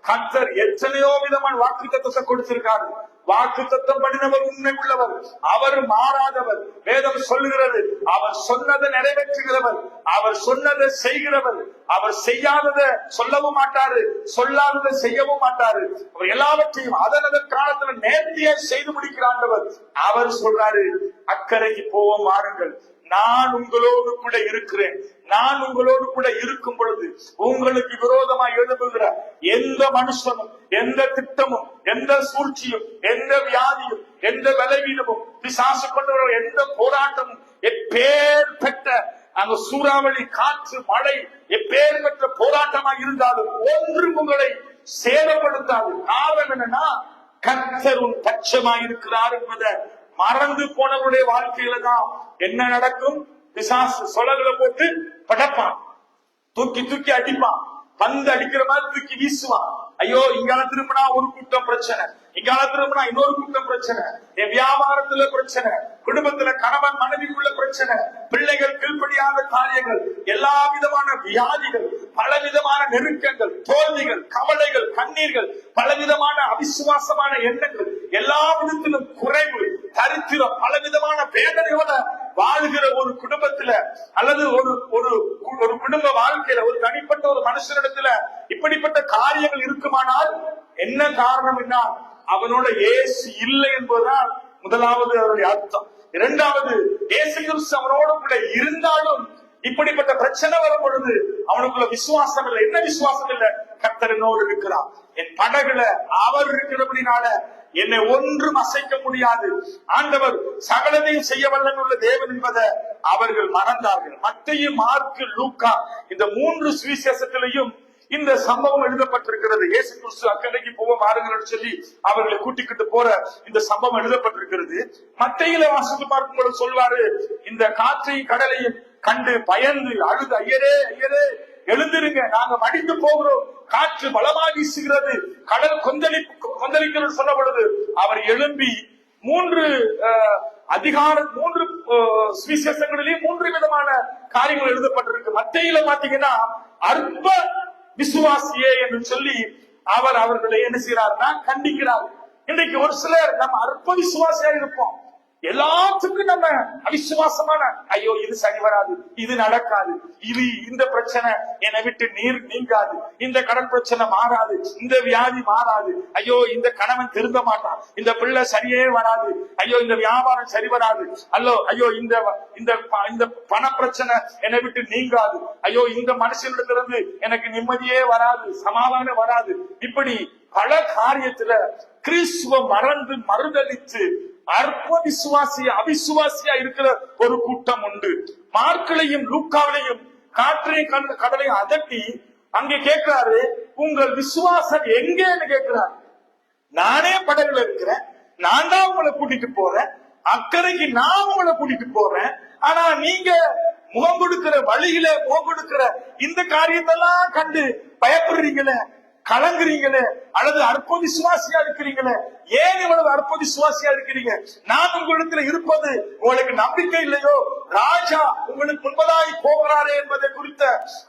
கர்த்தர் எத்தனையோ விதமான வாக்குத்தத்தத்தை கொடுத்திருக்காரு. வாக்குத்தத்தம் பண்ணினவர் உண்மை உள்ளவர், அவர் மாறாதவர். வேதம் சொல்லுகிறது அவர் சொன்னதை நிறைவேற்றுகிறவர், அவர் சொன்னதை செய்கிறவர். அவர் செய்யாததை சொல்லவும் மாட்டாரு, சொல்லாததை செய்யவும் மாட்டாரு. அவர் எல்லாவற்றையும் அதன் காலத்துல நேர்த்தியா செய்து முடிக்கிறாண்டவர். அவர் சொல்றாரு அக்கறைக்கு போவோம் வாருங்கள், நான் உங்களோடு கூட இருக்கிறேன். நான் உங்களோடு கூட இருக்கும் பொழுது உங்களுக்கு விரோதமாக எழுப்புகிற எந்த மனுஷனும், எந்த திட்டமும், எந்த சூழ்ச்சியும், எந்த வியாதியும், எந்த விளைவீனமும், பிசாசு கொண்டு எந்த போராட்டமும், எப்பேர் பெற்ற அந்த சூறாவளி, காற்று, மழை, எப்பேர் பெற்ற போராட்டமாக இருந்தாலும் ஒன்றும் உங்களை சேதப்படுத்தாது. காரணம் என்னன்னா, கர்த்தர் உன் பட்சமாயிருக்கிறார் என்பதை மறந்து போனவருடைய வாழ்க்கையில தான் என்ன நடக்கும்? பிசாசு சொலகளை போட்டு படைப்பான், தூக்கி தூக்கி அடிப்பான், பந்து அடிக்கிற மாதிரி தூக்கி வீசுவான். ஐயோ, இங்கால திரும்பினா ஒரு கூட்டம் பிரச்சனை, இங்கால திரும்பினா இன்னொரு கூட்டம் பிரச்சனை, என் வியாபாரத்துல பிரச்சனை, குடும்பத்துல கணவன் மனைவிக்குள்ள பிரச்சனை, பிள்ளைகள் கீழ்ப்படியாத காரியங்கள், எல்லா விதமான வியாதிகள், பலவிதமான நெருக்கங்கள், தோல்விகள், கவலைகள், கண்ணீர்கள், பலவிதமான அவிசுவாசமான எண்ணங்கள், எல்லா விதத்திலும் குறைவு, தரித்திரம், பலவிதமான வேதனையோட வாழுகிற ஒரு குடும்பத்துல அல்லது ஒரு ஒரு ஒரு குடும்ப வாழ்க்கையில ஒரு தனிப்பட்ட ஒரு மனுஷனிடத்துல இப்படிப்பட்ட காரியங்கள் இருக்குமானால் என்ன காரணம் என்ன? அவனோட இயேசு இல்லை என்பதுதான் முதலாவது அவருடைய அர்த்தம். இரண்டாவது, இயேசு கிறிஸ்து அவனோட கூட இருந்தாலும் இப்படிப்பட்ட பிரச்சனை வரும் பொழுது அவனுக்குள்ள விசுவாசம் இல்லை. என்ன விசுவாசம் இல்லை? கர்த்தர் என்னோடு இருக்கிறார், என் படகுல அவர் இருக்கிறபடினால என்னை ஒன்றும் அசைக்க முடியாது, ஆண்டவர் சகலதையும் செய்ய வல்லன் உள்ள தேவன் என்பதை அவர்கள் மறந்தார்கள். மத்தேயு, மார்க்கு, லூக்கா இந்த 3 சுவிசேஷத்திலையும் இந்த சம்பவம் எழுதப்பட்டிருக்கிறது. இயேசு கிறிஸ்து அக்கறைக்கு போக மாறுங்கள் சொல்லி அவர்களை கூட்டிக்கிட்டு போற இந்த சம்பவம் எழுதப்பட்டிருக்கிறது. மத்தேயுல வாசித்து பார்க்கும்போது சொல்வாரு, இந்த காற்றையும் கடலையும் கண்டு பயந்து அழுது, ஐயரே ஐயரே எழுந்திருங்க, நாங்க மடிந்து போகிறோம், காற்று பலமாக வீசுகிறது, கடல் கொந்தளிக்கிறது சொன்ன பொழுது அவர் எழும்பி 3 சுவிசேஷங்களிலேயும் 3 விதமான காரியங்கள் எழுதப்பட்டிருக்கு. மத்தேயுல பாத்தீங்கன்னா அற்ப விசுவாசியே என்று சொல்லி அவர்களை என்ன செய்யறாருன்னா கண்டிக்கிறார். இன்றைக்கு ஒரு சிலர் நம்ம அற்ப விசுவாசியா இருப்போம், எல்லாத்துக்கும் நம்ம அவிசுவாசமான, ஐயோ இது சரி வராது, இது நடக்காது, இது இந்த பிரச்சனை என்னை விட்டு நீங்காது, இந்த கடன் பிரச்சனை மாறாது, இந்த வியாதி மாறாது, ஐயோ இந்த கணவன் திருந்த மாட்டான், இந்த பிள்ளை சரியே வராது, ஐயோ இந்த வியாபாரம் சரி வராது, ஐயோ இந்த பண பிரச்சனை என்னை விட்டு நீங்காது, ஐயோ இந்த மனுஷனிடத்திலிருந்து எனக்கு நிம்மதியே வராது, சமாதானம் வராது. இப்படி பல காரியத்துல கிறிஸ்துவ மறந்து மறுதலித்து அற்ப விசுவாசியா அவிசுவாசியா இருக்கிற ஒரு கூட்டம் உண்டு. மார்க்களையும் லூக்காவிலையும் காற்றையும் கடலையும் அதட்டி அங்கே கேட்கிறாரு, உங்கள் விசுவாசம் எங்கேன்னு கேட்கிறாரு. நானே படகுல இருக்கிறேன், நான் தான் உங்களை கூட்டிட்டு போறேன், அக்கறைக்கு நான் உங்களை கூட்டிட்டு போறேன், ஆனா நீங்க முகம் கொடுக்கிற வழியில முகம் கொடுக்கிற இந்த காரியத்தெல்லாம் கண்டு பயப்படுறீங்களே, கலங்குறீங்களே, அல்லது அற்ப விசுவாசியா இருக்கிறீங்களே. ஏன் இவ்வளவு அற்ப விசுவாசியா இருக்கிறீங்க? நான் உங்களிடத்துல இருப்பது உங்களுக்கு நம்பிக்கை இல்லையோ? ராஜா உங்களுக்கு முன்பதாய் போகிறாரே என்பதை குறித்த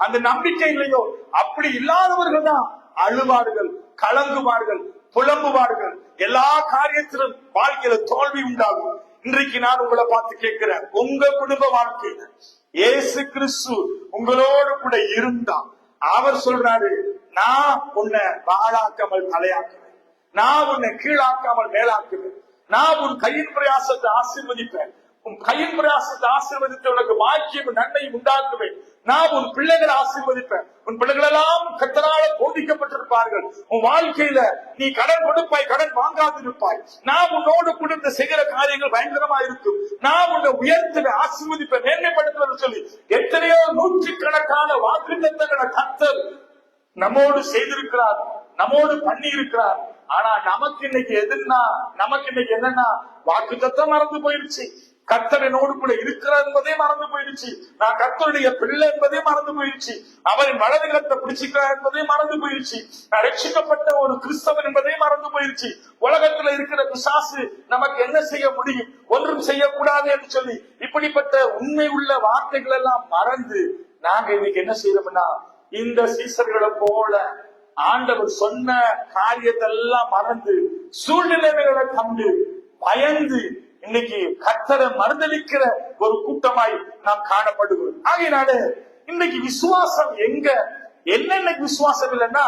அந்த நம்பிக்கை இல்லையோ? அப்படி இல்லாதவர்கள் தான் அழுவார்கள், கலங்குவார்கள், புலம்புவார்கள், எல்லா காரியத்திலும் வாழ்க்கையில தோல்வி உண்டாகும். இன்றைக்கு நான் உங்களை பார்த்து கேட்கிறேன், உங்க குடும்ப வாழ்க்கையில இயேசு கிறிஸ்து உங்களோடு கூட இருந்தா அவர் சொல்றாரு, நான் உன்னை வாழாக்காமல் தலையாக்குவேன், நான் உன்னை கீழாக்காமல் மேலாக்குவேன், நான் உன் கையின் பிரயாசத்தை ஆசீர்வதிப்பேன், உன் கையின் பிரயாசத்தை ஆசீர்வதித்து உனக்கு பாக்கியம் நன்மையும் உண்டாக்குவேன், நான் உன் பிள்ளைகளை ஆசீர்வதிப்பேன், உன் பிள்ளைகள் எல்லாம் கர்த்தரால போதிக்கப்பட்டிருப்பார்கள், உன் வாழ்க்கையில நீ கடன் கொடுப்பாய், கடன் வாங்காதிருப்பாய், நான் உன்னோடு கூட செய்கிற காரியங்கள் பயங்கரமா இருக்கும், நான் உன்னை உயர்த்துவேன், ஆசீர்வதிப்பேன், மேன்மைப்படுத்துவேன் சொல்லி எத்தனையோ 100கணக்கான வாக்குத்தத்தங்களை கர்த்தர் நம்மோடு செய்திருக்கிறார், நம்மோடு பண்ணி இருக்கிறார். ஆனா நமக்கு இன்னைக்கு என்னன்னா வாக்குத்தத்தம் மறந்து போயிருச்சு, கர்த்தர் என்னோடு கூட இருக்கிறார் என்பதே மறந்து போயிருச்சு, நான் கர்த்தருடைய பிள்ளை என்பதே மறந்து போயிருச்சு, அவரின் வலது கரத்தை பிடிச்சிக்கிறார் என்பதே மறந்து போயிருச்சு, நான் ரட்சிக்கப்பட்ட ஒரு கிறிஸ்தவன் என்பதே மறந்து போயிருச்சு. உலகத்துல இருக்கிற பிசாசு நமக்கு என்ன செய்ய முடியும்? ஒன்றும் செய்யக்கூடாது என்று சொல்லி இப்படிப்பட்ட உண்மை உள்ள வார்த்தைகள் எல்லாம் மறந்து நாங்க இன்னைக்கு என்ன செய்யறோம்னா, இந்த சீசர்களை போல ஆண்டவர் சொன்ன காரியத்தை எல்லாம் மறந்து சூழ்நிலைகளை கண்டு பயந்து இன்னைக்கு கர்த்தரை மறுதலிக்கிற ஒரு கூட்டமாய் நாம் காணப்படுகிறோம். ஆகையினால இன்னைக்கு விசுவாசம் எங்க? என்னென்ன விசுவாசம் இல்லைன்னா,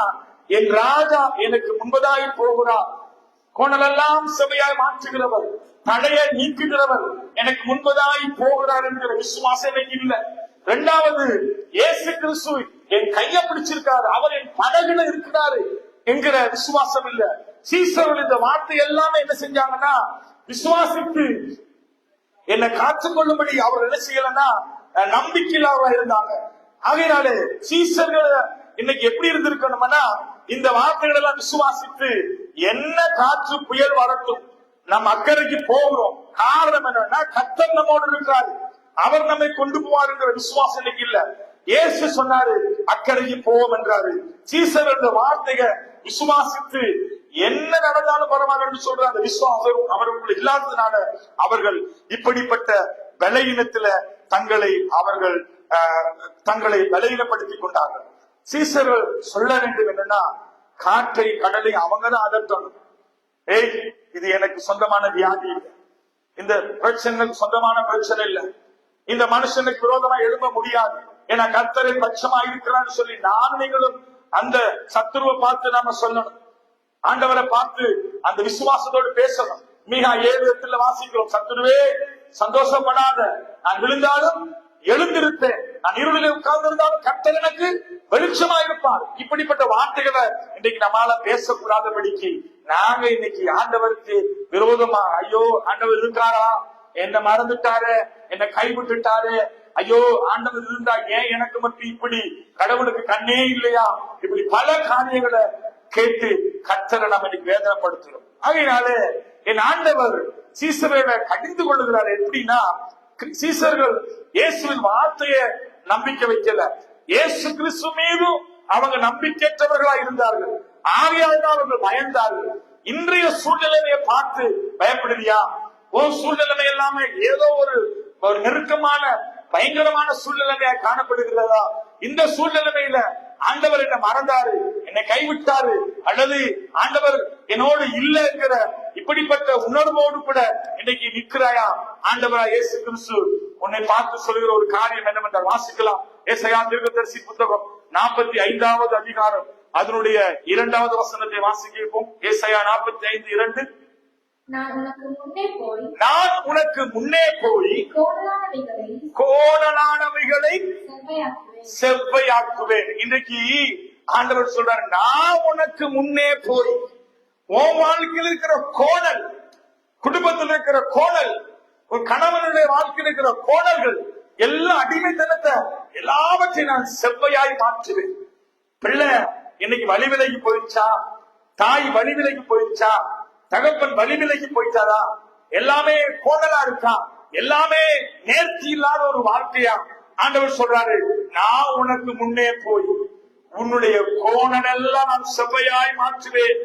என் ராஜா எனக்கு முன்பதாய் போகிறார், கோணலெல்லாம் செவையாய் மாற்றுகிறவர், தடையை நீக்குகிறவர் எனக்கு முன்பதாய் போகிறார் என்கிற விசுவாசம் எனக்கு இல்லை. இரண்டாவது, இயேசு கிறிஸ்து என் கையை பிடிச்சிருக்காரு, அவர் என் படகுல இருக்கிறாரு என்கிற விசுவாசம் இல்ல. சீசர்கள் இந்த வார்த்தை எல்லாமே என்ன செஞ்சாங்கன்னா, விசுவாசித்து என்னை காத்துக்கொள்ளும்படி அவர் என்ன செய்யலன்னா நம்பிக்கையில்லாம இருந்தாங்க. ஆகையினாலே சீசர்கள் இன்னைக்கு எப்படி இருந்திருக்கணும்னா, இந்த வார்த்தைகள் எல்லாம் விசுவாசித்து என்ன காற்று புயல் வரட்டும் நம்ம அக்கறைக்கு போகிறோம். காரணம் என்னன்னா, கர்த்தர் நம்மோடு இருக்கிறாரு, அவர் நம்மை கொண்டு போவார் என்கிற விசுவாசம் இன்னைக்கு இல்ல. இயேசு சொன்னாரு அக்கறைக்கு போவோம் என்றாரு. சீசர் என்ற வார்த்தையை விசுவாசித்து என்ன நடந்தாலும் பரவாயில்ல என்று சொல்ற அந்த விசுவாசம் அவர்கள் இல்லாததுனால அவர்கள் இப்படிப்பட்ட பலவீனத்துல தங்களை பலவீனப்படுத்திக் கொண்டார்கள். சீசர்கள் சொல்ல வேண்டும் என்னன்னா, காற்றை கடலை அவங்கதான் அதட்டணும். ஏய், இது எனக்கு சொந்தமான வியாதி இல்லை, இந்த பிரச்சனைக்கு சொந்தமான பிரச்சனை இல்ல. இந்த மனுஷனுக்கு விரோதமா எழும்ப முடியாது. ஏன்னா கர்த்தரின் பட்சமா இருக்கிறான்னு சொல்லி நானும் நீங்களும் அந்த சத்துருவை பார்த்து நாம சொல்லணும். ஆண்டவரை பார்த்து அந்த விசுவாசத்தோடு பேசணும். மீகா 7:8 வாசிக்கிறோம், சத்துருவே சந்தோஷப்படாத, நான் விழுந்தாலும் எழுந்திருப்பேன், நான் இருளிலே உட்கார்ந்திருந்தாலும் கர்த்தர் எனக்கு வெளிச்சமா இருப்பார். இப்படிப்பட்ட வார்த்தைகளை இன்னைக்கு நம்மளால பேசக்கூடாதபடிக்கு நாங்க இன்னைக்கு ஆண்டவருக்கு விரோதமா, ஐயோ ஆண்டவர் இருக்காரா, என்ன மறந்துட்டாரு, என்ன கைவிட்டுட்டாரு, ஐயோ ஆண்டவர் இருந்தா ஏன் எனக்கு மட்டும் இப்படி, கடவுளுக்கு கண்ணே இல்லையா, இப்படி பல காரியங்களை கேட்டு கர்த்தரை நம்ம இன்னைக்கு வேதனைப்படுத்துறோம். ஆகையினாலே என் ஆண்டவர் சீசர்களை கடிந்து கொள்ளுகிறார். எப்படின்னா, சீசர்கள் இயேசுவின் வார்த்தையை நம்பிக்கை வைக்கல, இயேசு கிறிஸ்து மீதும் அவங்க நம்பிக்கையற்றவர்களா இருந்தார்கள். ஆகையால் அவர்கள் பயந்தார்கள். இன்றைய சூழ்நிலையை பார்த்து பயப்படுறியா? ஒரு சூழ்நிலை எல்லாமே ஏதோ ஒரு நெருக்கமான பயங்கரமான சூழ்நிலையா காணப்படுகிறதா? இந்த சூழ்நிலையில ஆண்டவர் என்ன மறந்தாரு, என்னை கைவிட்டாரு, அல்லது ஆண்டவர் என்னோடு இல்லை என்கிற இப்படிப்பட்ட உணர்வோடு கூட இன்னைக்கு நிற்கிறாயா? ஆண்டவரா இயேசு கிறிஸ்து உன்னை பார்த்து சொல்லுகிற ஒரு காரியம் என்னவென்றால் வாசிக்கலாம். ஏசாயா தீர்க்கதரிசி புத்தகம் 45வது அதிகாரம் அதனுடைய 2வது வசனத்தை வாசிக்கிறோம். ஏசாயா 45:2. நான் உனக்கு முன்னே போய் கோணலானவைகளை செவ்வையாக்குவேன். இன்றைக்கு ஆண்டவர் சொல்றாரு, நான் உனக்கு முன்னே போய் உன் வாழ்க்கையில் இருக்கிற கோணல், குடும்பத்தில் இருக்கிற கோணல், ஒரு கணவனுடைய வாழ்க்கையில் இருக்கிற கோணல்கள், எல்லா அடிமைத்தனத்தை எல்லாவற்றையும் நான் செவ்வையாய் மாற்றுவேன். பிள்ளை இன்னைக்கு வழி விலகி போயிடுச்சா, தாய் வழி விலகி போயிடுச்சா, தகப்பன் வழி விலகி போயிட்டாரா, எல்லாமே கோணலா இருக்கா, எல்லாமே நேர்த்தி இல்லாத ஒரு வாழ்க்கையா? ஆண்டவர் சொல்றாரு, நான் உனக்கு முன்னே போய் உன்னுடைய கோணல் எல்லாம் நான் செவ்வையாய் மாற்றுவேன்.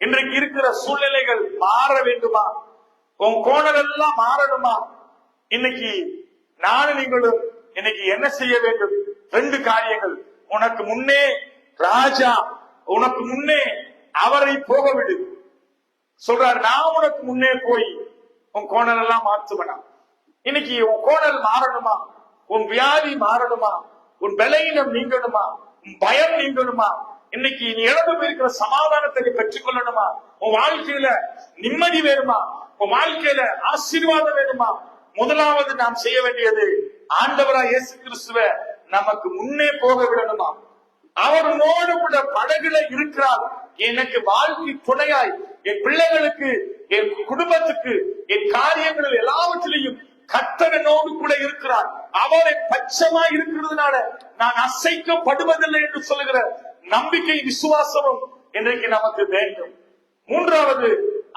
இன்றைக்கு இருக்கிற சூழ்நிலைகள் மாற வேண்டுமா? உன் கோணல் எல்லாம் மாறணுமா? இன்னைக்கு நானும் நீங்களும் இன்னைக்கு என்ன செய்ய வேண்டும்? 2 காரியங்கள். உனக்கு முன்னே ராஜா, உனக்கு முன்னே அவரை போக விடு சொல்றாரு. நான் உனக்கு முன்னே போய் உன் கோணல் எல்லாம் மாற்றுவனா? இன்னைக்கு உன் கோணல் மாறணுமா? உன் வியாதி மாறணுமா? உன் பலவீனம் நீங்கணுமா? உன் பயம் நீங்கணுமா? இன்னைக்கு நீ இழந்து இருக்கிற சமாதானத்தை பெற்றுக் கொள்ளணுமா? உன் வாழ்க்கையில நிம்மதி வேணுமா? உன் வாழ்க்கையில ஆசீர்வாதம் வேணுமா? முதலாவது நாம் செய்ய வேண்டியது, ஆண்டவரா இயேசு கிறிஸ்துவ நமக்கு முன்னே போக விடணுமா? அவரோடு கூட படகுல இருக்கிறார். எனக்கு வாழ்க்கை துணையாய், என் பிள்ளைகளுக்கு, என் குடும்பத்துக்கு, என் காரியங்களில் எல்லாவற்றிலையும் கர்த்தனோடு கூட இருக்கிறார். அவரை பட்சமா இருக்கிறதுனால நான் அசைக்கப்படுவதில்லை என்று சொல்லுகிற நம்பிக்கை, விசுவாசமும் இன்றைக்கு நமக்கு வேண்டும். 3வது,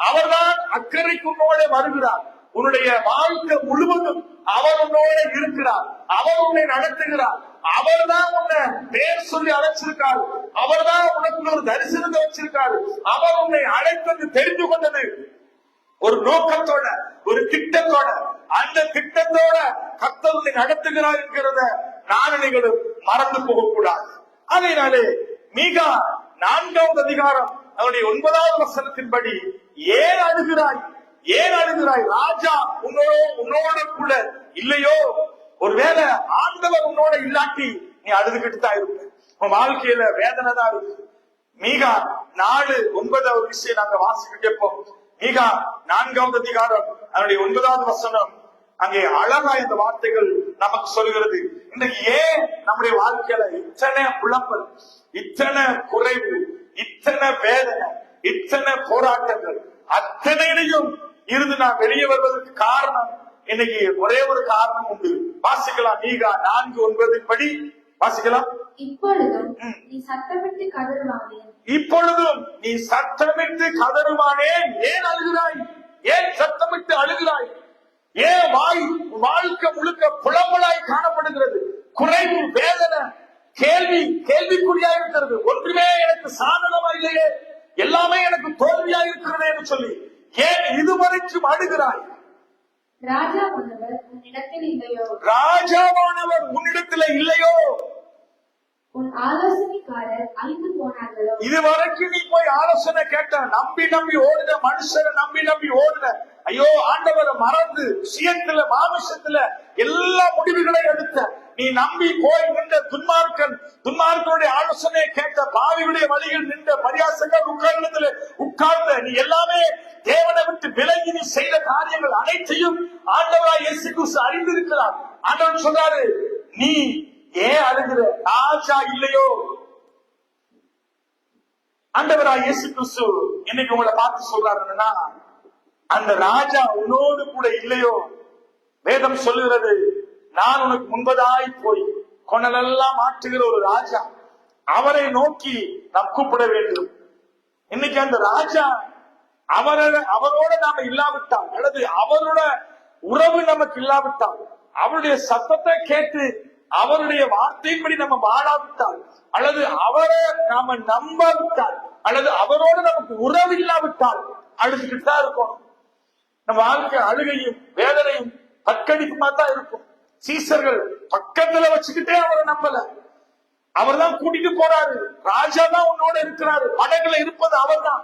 அவர்தான் அக்கறைக்கு உன்னோட வருகிறார். உன்னுடைய வாழ்க்கை முழுவதும் அவர் உன்னோட இருக்கிறார். அவர் உன்னை நடத்துகிறார். அவர் தான் உன்னை பேர் சொல்லி அழைச்சிருக்காரு. அவர் தான் உனக்கு ஒரு தரிசனத்தை வச்சிருக்காரு. அவர் உன்னை அழைத்தது, தெரிந்து கொண்டது ஒரு நோக்கத்தோட, ஒரு திட்டத்தோட. அந்த திட்டத்தோட கர்த்தர் உன்னை நடத்துகிறார் என்கிறத நானும் நீங்களும் மறந்து போகக்கூடாது. அதனாலே மீகா 4வது அதிகாரம் அவருடைய 9வது வசனத்தின்படி, ஏன் அழுகிறாய், ஏன் அழுகிறாய்? ராஜா உன்னோட கூட இல்லையோ? ஒருவேளை ஆண்டவர் உன்னோட இல்லாட்டி நீ அழுதுகிட்டு தான் இருப்ப. உன் வாழ்க்கையில வேதனை தான் இருக்கு. மீகா 4:9 விஷயம் நாங்க வாசிக்க கேட்போம். மீகா 4வது அதிகாரம் அதனுடைய 9வது வசனம், அங்கே அழகா இந்த வார்த்தைகள் நமக்கு சொல்கிறது. இன்றைக்கு ஏன் நம்முடைய வாழ்க்கையில இத்தனை குழப்பம், இத்தனை குறைவு, இத்தனை வேதனை, இத்தனை போராட்டங்கள், அத்தனையிலையும் இருந்து நான் வெளியே வருவதற்கு காரணம், இன்னைக்கு ஒரே ஒரு காரணம் உண்டு. வாசிக்கலாம். மீகா 4:9 படி வாசிக்கலாம். இப்பொழுதும் நீ சத்தமிட்டு கதறுவானேன், இப்பொழுதும் நீ சத்தமிட்டு கதறுவானேன். ஏன் அழுகிறாய்? ஏன் சத்தமிட்டு அழுகிறாய்? ஏன் வாழ்க்கை முழுக்க புலம்பலாய் காணப்படுகிறது? குறைவு, வேதனை, கேள்விக்குறியா இருக்கிறது. ஒன்றுமே எனக்கு சாதகமா இல்லையே, எல்லாமே எனக்கு தோல்வியா இருக்கிறது என்று சொல்லி ஏன் இதுவரைக்கும் அழுகிறாய்? ராஜாவானவர் உன்னிடத்தில் இல்லையோ? ராஜாவானவர் உன்னிடத்தில் இல்லையோ? உன் ஆலோசனைக்காரர் அழிந்து போனார்களோ? இதுவரைக்கும் நீ போய் ஆலோசனை கேட்ட, நம்பி ஓடுன மனுஷனை நம்பி ஓடுன, ஐயோ ஆண்டவரை மறந்து சுயத்துல மாமிசத்துல எல்லா முடிவுகளையும் எடுத்த நீ நம்பி போய் நின்ற துன்மார்க்கனுடைய ஆலோசனையை கேட்ட பாவியுடைய வழியில் நின்ற பரியாசங்கள் உட்கார்ந்த நீ எல்லாமே தேவனை விட்டு விலகி நீ செய்த காரியங்கள் அனைத்தையும் ஆண்டவராய் இயேசு கிறிஸ்து அறிந்திருக்கிறார். ஆண்டவர் சொல்றாரு, நீ ஏன் அழுகிற? ராஜா இல்லையோ? ஆண்டவராய் இயேசு கிறிஸ்து இன்னைக்கு உங்களை பார்த்து சொல்றாருன்னா, அந்த ராஜா உன்னோடு கூட இல்லையோ? வேதம் சொல்லுகிறது, நான் உனக்கு முன்பதாய் போய் கொணலெல்லாம் மாற்றுகிற ஒரு ராஜா, அவரை நோக்கி நாம் கூப்பிட வேண்டும். இன்னைக்கு அந்த ராஜா அவரோட நாம இல்லாவிட்டால், அல்லது அவரோட உறவு நமக்கு இல்லாவிட்டால், அவருடைய சத்தத்தை கேட்டு அவருடைய வார்த்தையின்படி நம்ம வாழாவிட்டால், அல்லது அவரை நாம நம்பாவிட்டால், அல்லது அவரோட நமக்கு உறவு இல்லாவிட்டால் அழுதுகிட்டு தான் இருக்கணும். நம்ம வாழ்க்கை அழுகையும் வேதனையும் பக்கடிக்குமா தான் இருக்கும். சீசர்கள் பக்கத்துல வச்சுக்கிட்டே அவரை நம்பல. அவர் தான் கூட்டிட்டு போறாரு, ராஜா தான் உன்னோட இருக்கிறாரு, படகுல இருப்பது அவர் தான்.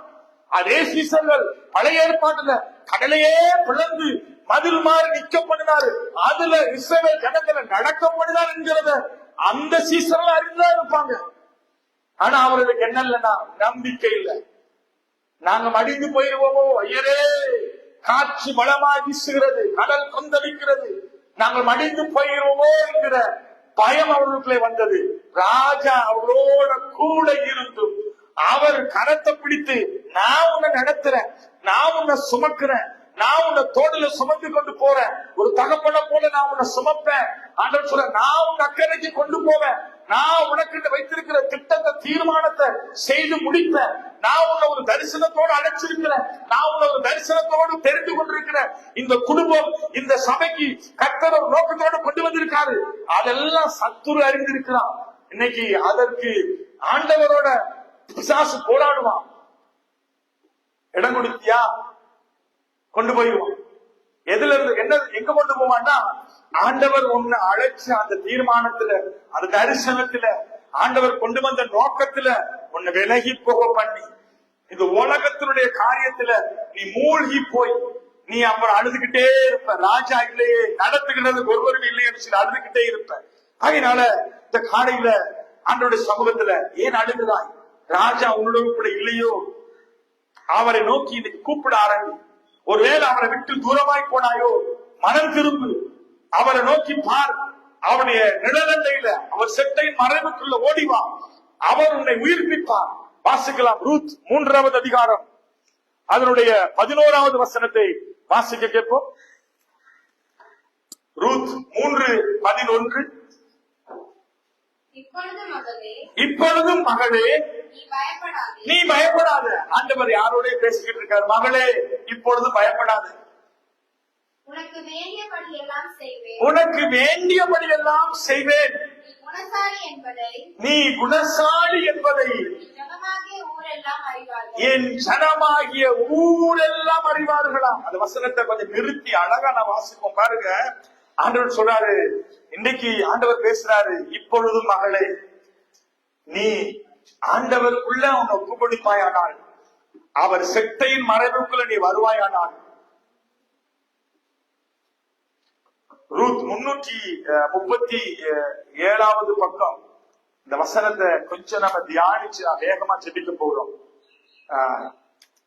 அதே சீசர்கள் பழைய ஏற்பாட்டுல கடலையே பிளந்து மதில் மாறி நிக்க பண்ணினாரு, அதுல இஸ்ரவேல் ஜனங்களை நடக்க பண்ணினார் என்கிறத அந்த சீசர்கள் அறிந்துதான் இருப்பாங்க. ஆனா அவர்களுக்கு என்ன இல்லைன்னா நம்பிக்கை இல்லை. நாங்க மடிந்து போயிருவோமோ, ஐயரே காற்று பலமாய் வீசுகிறது, கடல் கொந்தளிக்கிறது, நாங்கள் மடிந்து போயிருவோமோ என்கிற பயம் அவர்களுக்குள்ளே வந்தது. ராஜா அவரோட கூட இருந்தும் அவர் கரத்தை பிடித்து, நான் உன்னை நடத்துறேன், நான் உன்னை சுமக்கிறேன், நான் உன்னை தோடுல சுமந்து கொண்டு போறேன், ஒரு தகப்பனை போல நான் உன்னை சுமப்பேன். ஆண்டவர் சொல்ற, நான் உன் அக்கறைக்கு கொண்டு போவேன், நான் உனக்கு வைத்திருக்கிற திட்டத்தை தீர்மானத்தை செய்து முடிப்பேன், நான் உன்னை ஒரு தரிசனத்தோடு அழைச்சிருக்கிறேன், நான் உன்னை ஒரு தரிசனத்தோடு தெரிந்து கொண்டிருக்கிறேன். இந்த குடும்பம் இந்த சபைக்கு கர்த்தர் ஒரு நோக்கத்தோடு கொண்டு வந்திருக்காரு. அதெல்லாம் சத்துரு அறிந்திருக்கிறான். இன்னைக்கு அதற்கு ஆண்டவரோட பிசாசு போராடுவான். இடம் கொடுத்தியா கொண்டு போயிடுவான். எதுல இருந்து என்ன எங்க கொண்டு போவான்னா, ஆண்டவர் உன்னை அழைச்ச அந்த தீர்மானத்துல, அந்த தரிசனத்துல, ஆண்டவர் கொண்டு வந்த நோக்கத்துல உன்னை விலகி போக பண்ணி, இந்த உலகத்தினுடைய காரியத்துல நீ மூழ்கி போய் நீ அப்புறம் அழுதுகிட்டே இருப்ப. ராஜா இல்லையே, நடத்துகிறது ஒருவரும் இல்லைன்னு சொல்லி அழுதுகிட்டே இருப்ப. அதனால இந்த காலையில ஆண்டவருடைய சமூகத்துல ஏன் அழுகிறாய்? ராஜா உன்னோட கூட இல்லையோ? அவரை நோக்கி இன்னைக்கு கூப்பிட ஆரம்பி. ஒருவேளை அவரை விட்டு தூரமாய் போனாயோ, மனம் திரும்பு, அவரை நோக்கி பார். அவருடைய நிழலண்டையில, அவர் செட்டையின் மறைவுக்குள்ள ஓடிவா, அவர் உன்னை உயிர்ப்பிப்பார். வாசிக்கலாம். ரூத் 3வது அதிகாரம் அதனுடைய 11வது வசனத்தை வாசிக்க கேட்போம். ரூத் 3:11. இப்பொழுதும் மகளே நீ பயப்படாத. ஆண்டவர் யாரோட பேசிக்கிட்டு இருக்காரு? மகளே இப்பொழுது பயப்படாத, உனக்கு வேண்டியபடி எல்லாம் செய்வேன். நீ குணசாலி என்பதை என் ஜனமாகிய ஊரெல்லாம் அறிவார்களாம். அந்த வசனத்தை கொஞ்சம் நிறுத்தி அழகா நான் வாசிப்போம் பாருங்க. ஆண்டவர் சொல்றாரு, இன்னைக்கு ஆண்டவர் பேசுறாரு, இப்பொழுதும் மகளே நீ ஆண்டவருக்குள்ள உன்னை ஒப்பு கொடுப்பாயானால், அவர் செட்டையின் மறைவுக்குள்ள நீ வருவாயானால். ரூத் 337வது பக்கம். இந்த வசனத்தை கொஞ்சம் நம்ம தியானிச்சு வேகமா ஜெபிக்க போறோம்.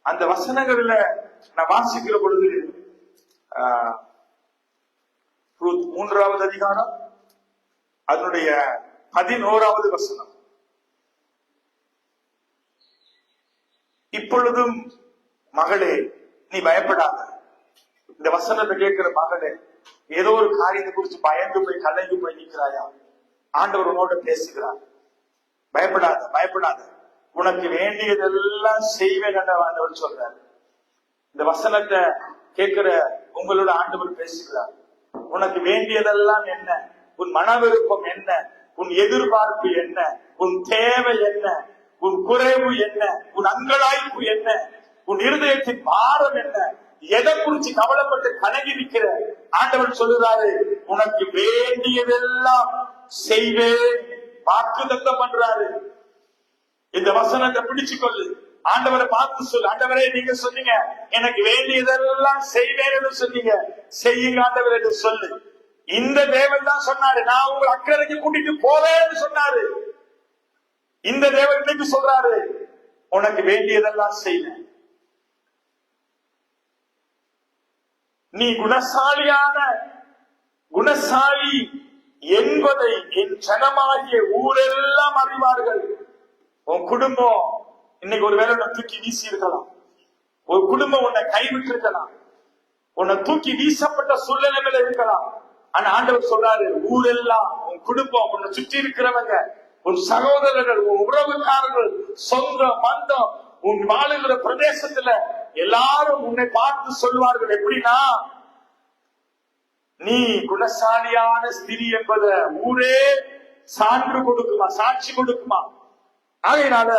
அந்த வசனங்கள்ல நான் வாசிக்கிற பொழுது, ரூத் 3வது அதிகாரம் அதனுடைய 11வது வசனம். இப்பொழுதும் மகளே நீ பயப்படாத. இந்த வசனத்தை கேட்கிற மகளே, ஏதோ ஒரு காரியத்தை குறித்து பயந்து போய் கலங்கி போய் நிற்கிறாயா? ஆண்டவர் உன்னோட பேசுகிறார். பயப்படாத, பயப்படாத, உனக்கு வேண்டியதெல்லாம் செய்வேன் என்ற ஆண்டவர் சொல்றார். இந்த வசனத்தை கேட்கிற உங்களோட ஆண்டவர் பேசுகிறார். உனக்கு வேண்டியதெல்லாம் என்ன? உன் மன விருப்பம் என்ன? உன் எதிர்பார்ப்பு என்ன? உன் தேவை என்ன? உன் குறைவு என்ன? உன் அங்கலாய்ப்பு என்ன? உன் இருதயத்தின் பாரம் என்ன? எதை குறிச்சு கவலைப்பட்டு கலங்கி நிற்கிற? ஆண்டவர் சொல்லுறாரு, உனக்கு வேண்டியதெல்லாம் செய்வேன். வாக்குத்தத்தம் பண்றாரு. இந்த வசனத்தை பிடிச்சு கொள்ளு. ஆண்டவரை பார்த்து சொல்லு, ஆண்டவரே நீங்க சொன்னீங்க எனக்கு வேண்டியதெல்லாம் செய்வேன் என்று சொன்னீங்க, செய்யுங்க ஆண்டவரே என்று சொல்லு. இந்த தேவன் தான் சொன்னாரு, நான் உங்களை அக்கறைக்கு கூட்டிட்டு போவேன்னு சொன்னாரு. இந்த தேவன் இன்னைக்கு சொல்றாரு, உனக்கு வேண்டியதெல்லாம் செய்வேன். நீ குணசாலி என்பதை என் ஜனமாகிய ஊரெல்லாம் அறிவார்கள். உன் குடும்பம் இன்னைக்கு ஒருவேளை உன்னை தூக்கி வீசி இருக்கலாம், ஒரு குடும்பம் உன்னை கைவிட்டு இருக்கலாம், உன்னை தூக்கி வீசப்பட்ட சூழ்நிலையில இருக்கலாம். ஆனா ஆண்டவர் சொல்றாரு, ஊரெல்லாம் உன் குடும்பம், உன்னை சுற்றி இருக்கிறவங்க, உன் சகோதரர்கள், உன் உறவுக்காரர்கள், சொந்த பந்தம், உன் வாழுகிற பிரதேசத்துல எல்லாரும் உன்னை பார்த்து சொல்வார்கள். எப்படின்னா, நீ குணசாலியான ஸ்திரீ என்பத ஊரே சான்று கொடுக்குமா, சாட்சி கொடுக்குமா. ஆகையினால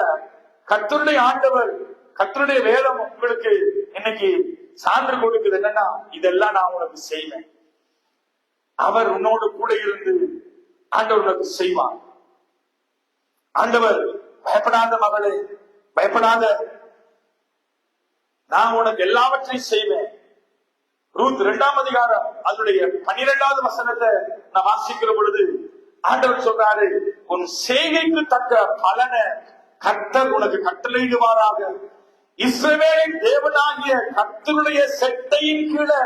கர்த்தருடைய ஆண்டவர், கர்த்தருடைய வேதம் உங்களுக்கு இன்னைக்கு சான்று கொடுக்குது. என்னன்னா, இதெல்லாம் நான் உனக்கு செய்வேன். அவர் உன்னோடு கூட இருந்து ஆண்டவர் உனக்கு செய்வார். ஆண்டவர், பயப்படாத மகளே, பயப்படாத, நான் உனக்கு எல்லாவற்றையும் செய்வேன். ரூத் 2ஆம் அதிகாரம் அதனுடைய 12வது வசனத்தை நான் வாசிக்கிற பொழுது ஆண்டவர் சொல்றாரு, உன் செய்கைக்கு தக்க பலனை கர்த்தர் உனக்கு கட்டளையிடுவாராக. இஸ்ரவேலின் தேவனாகிய கர்த்தருடைய செட்டையின் கீழே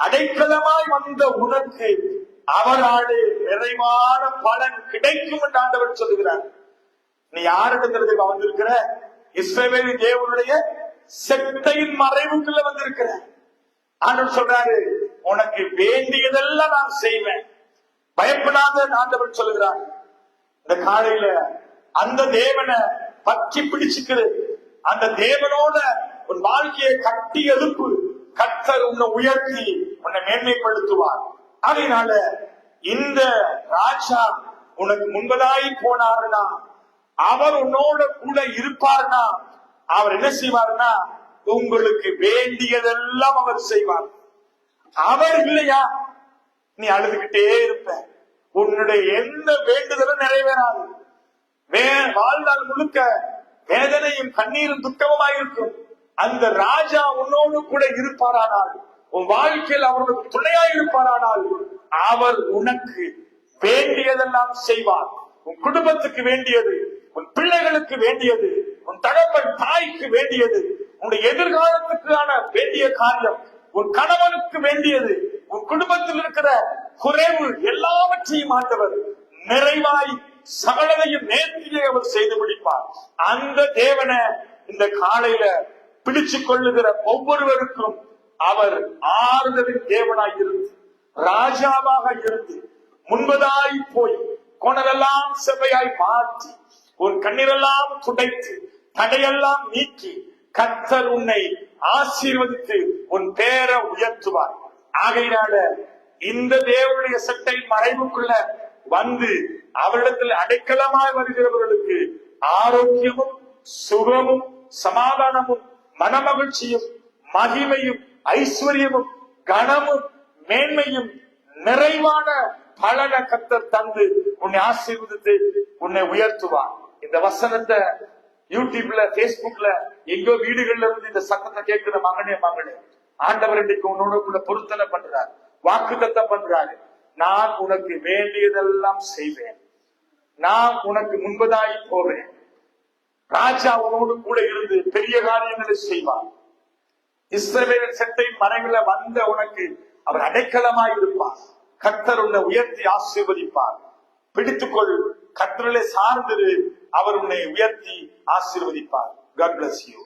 அடைக்கலமாய் வந்த உனக்கு அவராலே நிறைவான பலன் கிடைக்கும் என்று ஆண்டவர் சொல்லுகிறார். நீ யாரிடத்துல வந்திருக்கிற? இஸ்ரவேலின் தேவனுடைய செட்டையின் மறைவுக்குள்ள வந்திருக்கிற. ஆண்டவர் சொல்றாரு, உனக்கு வேண்டியதெல்லாம் நான் செய்வேன், பயப்படாத ஆண்டவர் சொல்லுகிறார். இந்த காலையில அந்த தேவனை பற்றி பிடிச்சுக்கிறது, அந்த தேவனோட உன் வாழ்க்கையை கட்டி எழுப்பு. கர்த்தர் உன்னை உயர்த்தி உன்னை மேன்மைப்படுத்துவார். அதனால இந்த ராஜா உனக்கு முன்பதாய் போனாருன்னா, அவர் உன்னோட கூட இருப்பார்னா, அவர் என்ன செய்வார்னா, உங்களுக்கு வேண்டியதெல்லாம் அவர் செய்வார். அவர் இல்லையா, நீ அழுதுகிட்டே இருப்ப, உன்னுடைய எந்த வேண்டுதலும் நிறைவேறாது. வாழ்நாள் முழுக்க வேதனையும் கண்ணீரும் துக்கமாயிருக்கும். அந்த ராஜா உன்னோடு கூட இருப்பாரானால், உன் வாழ்க்கையில் அவருக்கு துணையாய் இருப்பாரானால், அவர் உனக்கு வேண்டியதெல்லாம் செய்வார். உன் குடும்பத்துக்கு வேண்டியது, உன் பிள்ளைகளுக்கு வேண்டியது, உன் தகப்பன் தாய்க்கு வேண்டியது, உன்னுடைய எதிர்காலத்துக்கான வேண்டிய காரியம், உன் கணவனுக்கு வேண்டியது, உன் குடும்பத்தில் இருக்கிற குறைவு எல்லாவற்றையும் ஆண்டவர் நிறைவாய் சகலதையும் நேர்த்தியை அவர் செய்து முடிப்பார். அந்த தேவனை இந்த காலையில பிடிச்சு கொள்ளுகிற ஒவ்வொருவருக்கும் அவர் ஆறுதலின் தேவனாய் இருந்து, ராஜாவாக இருந்து, முன்பதாய் போய் கோணரெல்லாம் செவ்வையாய் மாற்றி, உன் கண்ணீரெல்லாம் துடைத்து, தடையெல்லாம் நீக்கி, கர்த்தர் உன்னை ஆசீர்வதித்து உன் பேரை உயர்த்துவார். ஆகையினால இந்த தேவனுடைய சட்டை மறைவுக்குள்ள வந்து அவரிடத்தில் அடைக்கலமாய் வருகிறவர்களுக்கு ஆரோக்கியமும் சுகமும் சமாதானமும் மனமகிழ்ச்சியும் மகிமையும் ஐஸ்வர்யமும் கனமும் மேன்மையும் நிறைவான பலன கர்த்தர் தந்து உன்னை ஆசீர்வதித்து உன்னை உயர்த்துவார். இந்த வசனத்தை யூடியூப்ல, பேஸ்புக்ல, எங்கோ வீடுகள்ல இருந்து இந்த சத்தத்தை கேட்கிற மகனே மகனே, ஆண்டவர் இன்றைக்கு உன்னோட கூட பொருத்தனை பண்றார், வாக்குத்தத்தம் பண்றாரு. நான் உனக்கு வேண்டியதெல்லாம் செய்வேன், நான் உனக்கு முன்பதாய் போவேன். ராஜா உன்னோடு கூட இருந்து பெரிய காரியங்களை செய்வார். இஸ்ரவேலின் செட்டை மறைவுல வந்த உனக்கு அவர் அடைக்கலமாய் இருப்பார். கர்த்தர் உன்னை உயர்த்தி ஆசீர்வதிப்பார். பிடித்துக்கொள், கர்த்தரிலே சார்ந்திரு, அவர் உன்னை உயர்த்தி ஆசீர்வதிப்பார். God bless you.